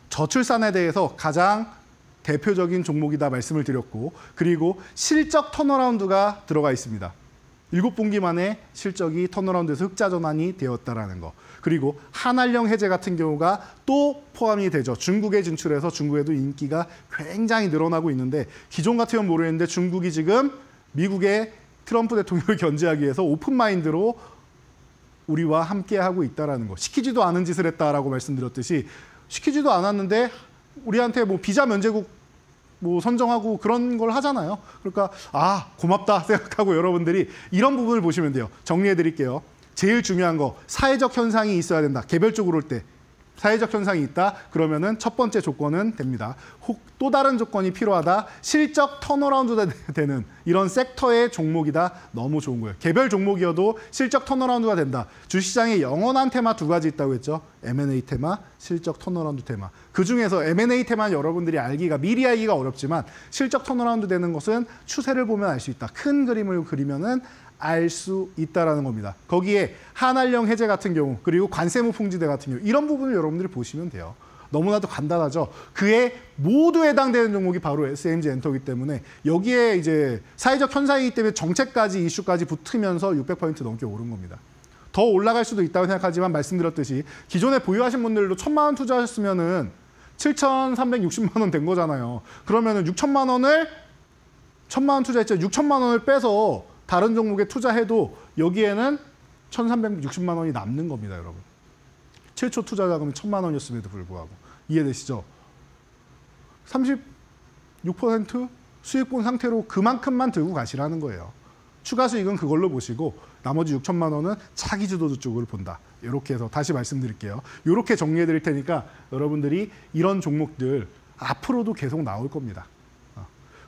저출산에 대해서 가장 대표적인 종목이다 말씀을 드렸고 그리고 실적 턴어라운드가 들어가 있습니다. 7분기 만에 실적이 턴어라운드에서 흑자 전환이 되었다라는 거. 그리고 한알령 해제 같은 경우가 또 포함이 되죠. 중국에 진출해서 중국에도 인기가 굉장히 늘어나고 있는데 기존 같으면 모르겠는데 중국이 지금 미국의 트럼프 대통령을 견제하기 위해서 오픈마인드로 우리와 함께하고 있다라는 거. 시키지도 않은 짓을 했다라고 말씀드렸듯이 시키지도 않았는데 우리한테 뭐 비자 면제국 뭐 선정하고 그런 걸 하잖아요. 그러니까 아 고맙다 생각하고 여러분들이 이런 부분을 보시면 돼요. 정리해 드릴게요. 제일 중요한 거 사회적 현상이 있어야 된다. 개별적으로 올 때 사회적 현상이 있다. 그러면은 첫 번째 조건은 됩니다. 혹 또 다른 조건이 필요하다. 실적 턴어라운드 되는 이런 섹터의 종목이다. 너무 좋은 거예요. 개별 종목이어도 실적 턴어라운드가 된다. 주시장에 영원한 테마 2가지 있다고 했죠. M&A 테마, 실적 턴어라운드 테마. 그중에서 M&A 테마는 여러분들이 미리 알기가 어렵지만 실적 턴어라운드 되는 것은 추세를 보면 알 수 있다. 큰 그림을 그리면은 알 수 있다라는 겁니다. 거기에 한알령 해제 같은 경우 그리고 관세무 풍지대 같은 경우 이런 부분을 여러분들이 보시면 돼요. 너무나도 간단하죠. 그에 모두 해당되는 종목이 바로 SMG 엔터이기 때문에 여기에 이제 사회적 현상이기 때문에 정책까지 이슈까지 붙으면서 600% 넘게 오른 겁니다. 더 올라갈 수도 있다고 생각하지만 말씀드렸듯이 기존에 보유하신 분들도 1,000만 원 투자하셨으면은 7,360만 원 된 거잖아요. 그러면은 6천만 원을 1,000만 원 투자했죠. 6천만 원을 빼서 다른 종목에 투자해도 여기에는 1,360만 원이 남는 겁니다, 여러분. 최초 투자 자금이 1,000만 원이었음에도 불구하고. 이해되시죠? 36% 수익 본 상태로 그만큼만 들고 가시라는 거예요. 추가 수익은 그걸로 보시고 나머지 6천만 원은 차기 주도주 쪽을 본다. 이렇게 해서 다시 말씀드릴게요. 이렇게 정리해 드릴 테니까 여러분들이 이런 종목들 앞으로도 계속 나올 겁니다.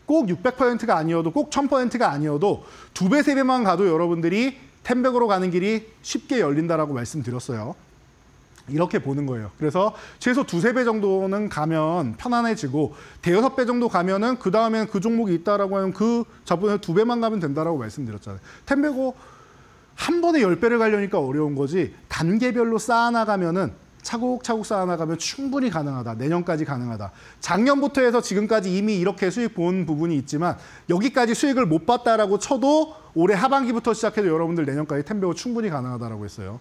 꼭 600%가 아니어도 꼭 1000%가 아니어도 2배, 3배만 가도 여러분들이 10백으로 가는 길이 쉽게 열린다라고 말씀드렸어요. 이렇게 보는 거예요. 그래서 최소 2~3배 정도는 가면 편안해지고 대여섯 배 정도 가면은 그 다음에는 그 종목이 있다라고 하면 그 저번에 2배만 가면 된다라고 말씀드렸잖아요. 10배고 한 번에 10배를 가려니까 어려운 거지 단계별로 쌓아나가면은 차곡차곡 쌓아나가면 충분히 가능하다. 내년까지 가능하다. 작년부터 해서 지금까지 이미 이렇게 수익 본 부분이 있지만 여기까지 수익을 못 봤다라고 쳐도 올해 하반기부터 시작해도 여러분들 내년까지 10배고 충분히 가능하다라고 했어요.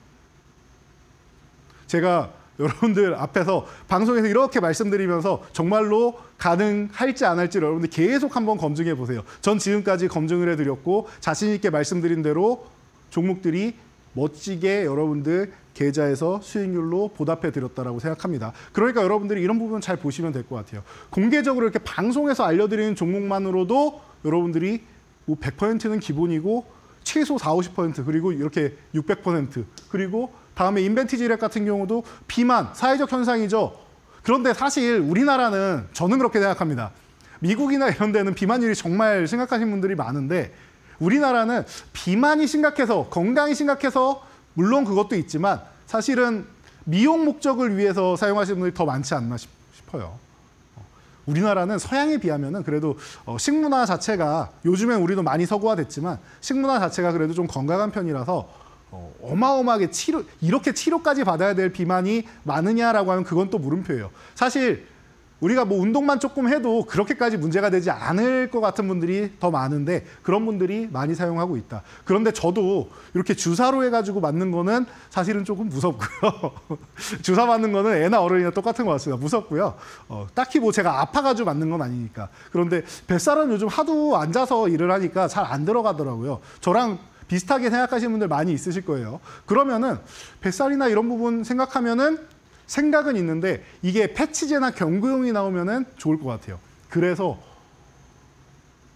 제가 여러분들 앞에서 방송에서 이렇게 말씀드리면서 정말로 가능할지 안 할지 여러분들 계속 한번 검증해 보세요. 전 지금까지 검증을 해드렸고 자신 있게 말씀드린 대로 종목들이 멋지게 여러분들 계좌에서 수익률로 보답해 드렸다라고 생각합니다. 그러니까 여러분들이 이런 부분 잘 보시면 될 것 같아요. 공개적으로 이렇게 방송에서 알려드리는 종목만으로도 여러분들이 뭐 100%는 기본이고 최소 40~50% 그리고 이렇게 600% 그리고 다음에 인벤티지랩 같은 경우도 비만, 사회적 현상이죠. 그런데 사실 우리나라는 저는 그렇게 생각합니다. 미국이나 이런 데는 비만율이 정말 심각하신 분들이 많은데 우리나라는 비만이 심각해서 건강이 심각해서 물론 그것도 있지만 사실은 미용 목적을 위해서 사용하시는 분들이 더 많지 않나 싶어요. 우리나라는 서양에 비하면은 그래도 식문화 자체가 요즘엔 우리도 많이 서구화됐지만 식문화 자체가 그래도 좀 건강한 편이라서 어마어마하게 이렇게 치료까지 받아야 될 비만이 많으냐라고 하면 그건 또 물음표예요. 사실 우리가 뭐 운동만 조금 해도 그렇게까지 문제가 되지 않을 것 같은 분들이 더 많은데 그런 분들이 많이 사용하고 있다. 그런데 저도 이렇게 주사로 해가지고 맞는 거는 사실은 조금 무섭고요. 주사 맞는 거는 애나 어른이나 똑같은 것 같습니다. 무섭고요. 딱히 뭐 제가 아파가지고 맞는 건 아니니까. 그런데 뱃살은 요즘 하도 앉아서 일을 하니까 잘 안 들어가더라고요. 저랑 비슷하게 생각하시는 분들 많이 있으실 거예요. 그러면은 뱃살이나 이런 부분 생각하면은 생각은 있는데 이게 패치제나 경구용이 나오면은 좋을 것 같아요. 그래서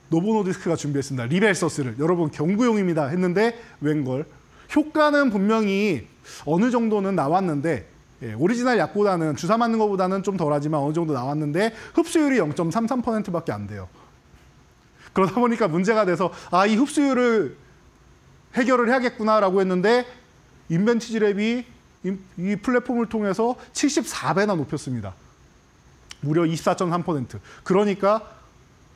노보노디스크가 준비했습니다. 리벨서스를. 여러분 경구용입니다 했는데 웬걸. 효과는 분명히 어느 정도는 나왔는데 오리지널 약보다는 주사 맞는 것보다는 좀 덜하지만 어느 정도 나왔는데 흡수율이 0.33%밖에 안 돼요. 그러다 보니까 문제가 돼서 이 흡수율을 해결을 해야겠구나라고 했는데 인벤티지랩이 이 플랫폼을 통해서 74배나 높였습니다. 무려 24.3%. 그러니까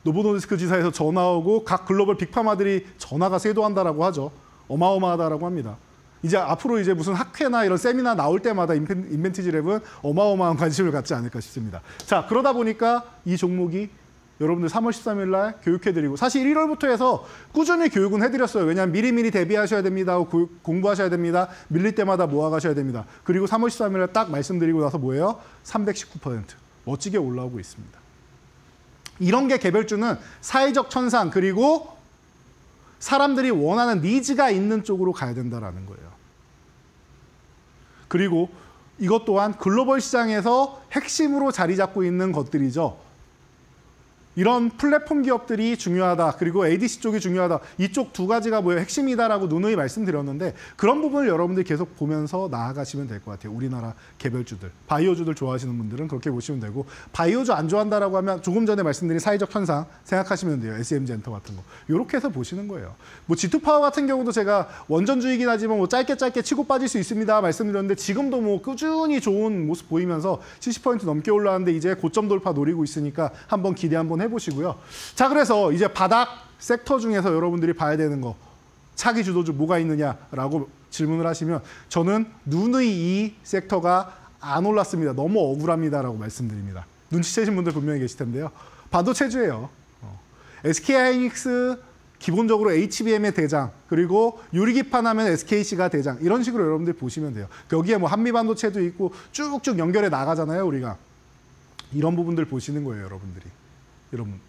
노보노디스크 지사에서 전화 오고 각 글로벌 빅파마들이 전화가 쇄도한다라고 하죠. 어마어마하다라고 합니다. 이제 앞으로 이제 무슨 학회나 이런 세미나 나올 때마다 인벤티지랩은 어마어마한 관심을 갖지 않을까 싶습니다. 자, 그러다 보니까 이 종목이 여러분들 3월 13일 날 교육해드리고 사실 1월부터 해서 꾸준히 교육은 해드렸어요. 왜냐하면 미리미리 대비하셔야 됩니다. 공부하셔야 됩니다. 밀릴 때마다 모아가셔야 됩니다. 그리고 3월 13일 날 딱 말씀드리고 나서 뭐예요? 319%. 멋지게 올라오고 있습니다. 이런 게 개별주는 사회적 천상 그리고 사람들이 원하는 니즈가 있는 쪽으로 가야 된다는 거예요. 그리고 이것 또한 글로벌 시장에서 핵심으로 자리 잡고 있는 것들이죠. 이런 플랫폼 기업들이 중요하다. 그리고 ADC 쪽이 중요하다. 이쪽 두 가지가 뭐예요? 핵심이다라고 누누이 말씀드렸는데 그런 부분을 여러분들이 계속 보면서 나아가시면 될 것 같아요. 우리나라 개별주들. 바이오주들 좋아하시는 분들은 그렇게 보시면 되고 바이오주 안 좋아한다라고 하면 조금 전에 말씀드린 사회적 현상 생각하시면 돼요. SMG 엔터 같은 거. 이렇게 해서 보시는 거예요. 뭐 G2파워 같은 경우도 제가 원전주이긴 하지만 뭐 짧게 치고 빠질 수 있습니다. 말씀드렸는데 지금도 뭐 꾸준히 좋은 모습 보이면서 70% 넘게 올라왔는데 이제 고점 돌파 노리고 있으니까 한번 기대 한번 해보시고요. 자, 그래서 이제 바닥 섹터 중에서 여러분들이 봐야 되는 거 차기 주도주 뭐가 있느냐라고 질문을 하시면 저는 누누이 이 섹터가 안 올랐습니다. 너무 억울합니다라고 말씀드립니다. 눈치채신 분들 분명히 계실 텐데요. 반도체주예요. SK하이닉스 기본적으로 HBM의 대장 그리고 유리기판 하면 SKC가 대장 이런 식으로 여러분들 보시면 돼요. 여기에 뭐 한미반도체도 있고 쭉쭉 연결해 나가잖아요. 우리가 이런 부분들 보시는 거예요. 여러분들이. 여러분,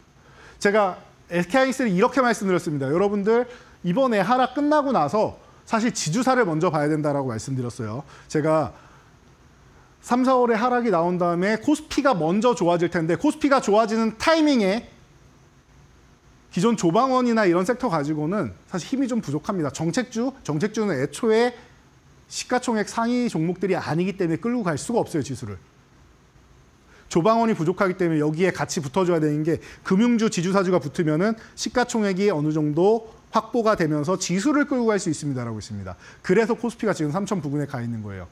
제가 SK하이닉스를 이렇게 말씀드렸습니다. 여러분들 이번에 하락 끝나고 나서 사실 지주사를 먼저 봐야 된다라고 말씀드렸어요. 제가 3, 4월에 하락이 나온 다음에 코스피가 먼저 좋아질 텐데 코스피가 좋아지는 타이밍에 기존 조방원이나 이런 섹터 가지고는 사실 힘이 좀 부족합니다. 정책주는 애초에 시가총액 상위 종목들이 아니기 때문에 끌고 갈 수가 없어요, 지수를. 조방원이 부족하기 때문에 여기에 같이 붙어줘야 되는 게 금융주, 지주사주가 붙으면은 시가총액이 어느 정도 확보가 되면서 지수를 끌고 갈 수 있습니다라고 있습니다. 그래서 코스피가 지금 3천 부근에 가 있는 거예요.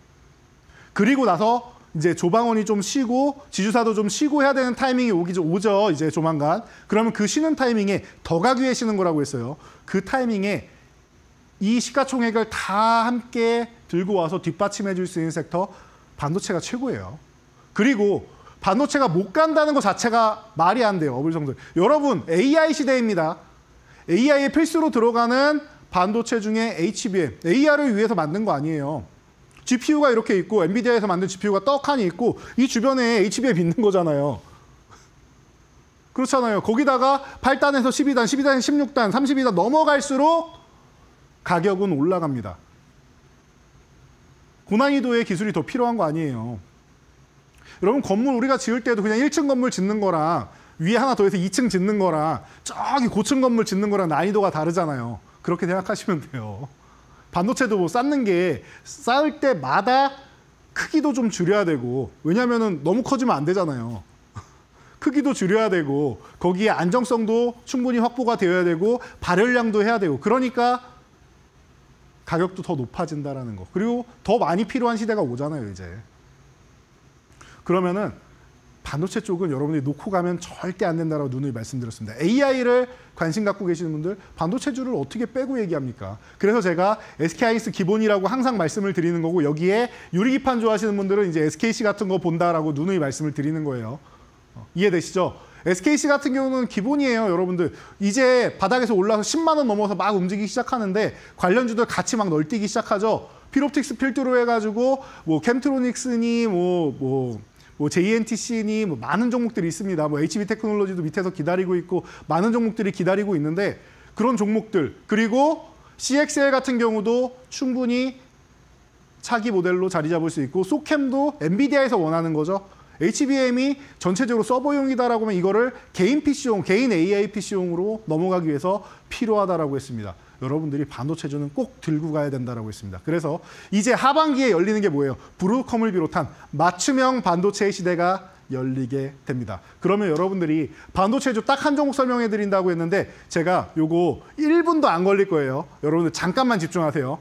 그리고 나서 이제 조방원이 좀 쉬고 지주사도 좀 쉬고 해야 되는 타이밍이 오죠. 이제 조만간. 그러면 그 쉬는 타이밍에 더 가기 위해 쉬는 거라고 했어요. 그 타이밍에 이 시가총액을 다 함께 들고 와서 뒷받침해 줄 수 있는 섹터 반도체가 최고예요. 그리고 반도체가 못 간다는 것 자체가 말이 안 돼요. 어불성설. 여러분 AI 시대입니다. AI에 필수로 들어가는 반도체 중에 HBM, AR을 위해서 만든 거 아니에요. GPU가 이렇게 있고 엔비디아에서 만든 GPU가 떡하니 있고 이 주변에 HBM 있는 거잖아요. 그렇잖아요. 거기다가 8단에서 12단, 12단에서 16단, 32단 넘어갈수록 가격은 올라갑니다. 고난이도의 기술이 더 필요한 거 아니에요. 여러분 건물 우리가 지을 때도 그냥 1층 건물 짓는 거랑 위에 하나 더해서 2층 짓는 거랑 저기 고층 건물 짓는 거랑 난이도가 다르잖아요. 그렇게 생각하시면 돼요. 반도체도 뭐 쌓는 게 쌓을 때마다 크기도 좀 줄여야 되고 왜냐면은 너무 커지면 안 되잖아요. 크기도 줄여야 되고 거기에 안정성도 충분히 확보가 되어야 되고 발열량도 해야 되고 그러니까 가격도 더 높아진다라는 거. 그리고 더 많이 필요한 시대가 오잖아요, 이제. 그러면은 반도체 쪽은 여러분들이 놓고 가면 절대 안 된다라고 누누이 말씀드렸습니다. AI를 관심 갖고 계시는 분들 반도체주를 어떻게 빼고 얘기합니까? 그래서 제가 SK하이닉스 기본이라고 항상 말씀을 드리는 거고 여기에 유리기판 좋아하시는 분들은 이제 SKC 같은 거 본다라고 누누이 말씀을 드리는 거예요. 이해되시죠? SKC 같은 경우는 기본이에요, 여러분들. 이제 바닥에서 올라서 10만 원 넘어서 막 움직이기 시작하는데 관련주들 같이 막 널뛰기 시작하죠. 필옵틱스 필두로 해가지고 뭐 캠트로닉스니 뭐 JNTC니 뭐 많은 종목들이 있습니다. 뭐 HB테크놀로지도 밑에서 기다리고 있고 많은 종목들이 기다리고 있는데 그런 종목들 그리고 CXL 같은 경우도 충분히 차기 모델로 자리 잡을 수 있고 소캠도 엔비디아에서 원하는 거죠. HBM이 전체적으로 서버용이다라고 하면 이거를 개인 PC용, 개인 AI PC용으로 넘어가기 위해서 필요하다라고 했습니다. 여러분들이 반도체주는 꼭 들고 가야 된다라고 했습니다. 그래서 이제 하반기에 열리는 게 뭐예요? 브로드컴을 비롯한 맞춤형 반도체의 시대가 열리게 됩니다. 그러면 여러분들이 반도체주 딱 한 종목 설명해 드린다고 했는데 제가 요거 1분도 안 걸릴 거예요. 여러분들 잠깐만 집중하세요.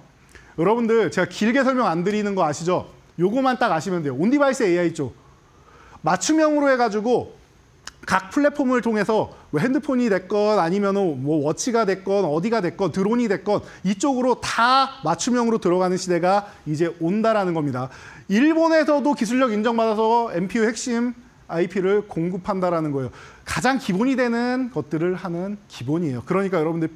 여러분들 제가 길게 설명 안 드리는 거 아시죠? 요거만 딱 아시면 돼요. 온디바이스 AI 쪽. 맞춤형으로 해가지고 각 플랫폼을 통해서 뭐 핸드폰이 됐건 아니면 뭐 워치가 됐건 어디가 됐건 드론이 됐건 이쪽으로 다 맞춤형으로 들어가는 시대가 이제 온다라는 겁니다. 일본에서도 기술력 인정받아서 MPU 핵심 IP를 공급한다라는 거예요. 가장 기본이 되는 것들을 하는 기본이에요. 그러니까 여러분들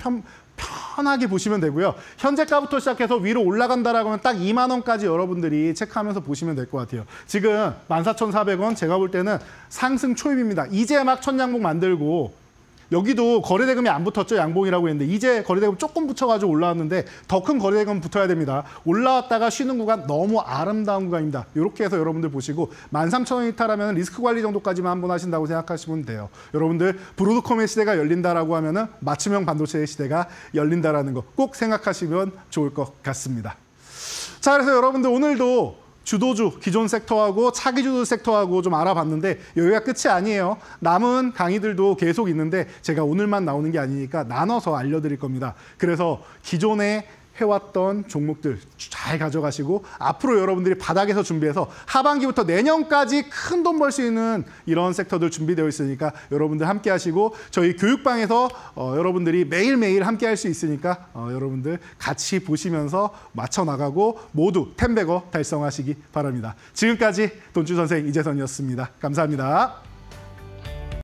편하게 보시면 되고요. 현재가부터 시작해서 위로 올라간다라고 하면 딱 2만 원까지 여러분들이 체크하면서 보시면 될 것 같아요. 지금 14,400원 제가 볼 때는 상승 초입입니다. 이제 막 천양봉 만들고 여기도 거래대금이 안 붙었죠. 양봉이라고 했는데 이제 거래대금 조금 붙여가지고 올라왔는데 더 큰 거래대금 붙어야 됩니다. 올라왔다가 쉬는 구간 너무 아름다운 구간입니다. 이렇게 해서 여러분들 보시고 13,000원 이탈하면 리스크 관리 정도까지만 한번 하신다고 생각하시면 돼요. 여러분들 브로드컴의 시대가 열린다라고 하면은 맞춤형 반도체의 시대가 열린다라는 거 꼭 생각하시면 좋을 것 같습니다. 자, 그래서 여러분들 오늘도 주도주, 기존 섹터하고 차기주도 섹터하고 좀 알아봤는데 여기가 끝이 아니에요. 남은 강의들도 계속 있는데 제가 오늘만 나오는 게 아니니까 나눠서 알려드릴 겁니다. 그래서 기존에 해왔던 종목들 잘 가져가시고 앞으로 여러분들이 바닥에서 준비해서 하반기부터 내년까지 큰 돈 벌 수 있는 이런 섹터들 준비되어 있으니까 여러분들 함께 하시고 저희 교육방에서 여러분들이 매일매일 함께 할 수 있으니까 여러분들 같이 보시면서 맞춰나가고 모두 10배거 달성하시기 바랍니다. 지금까지 돈주 선생 이재선이었습니다. 감사합니다.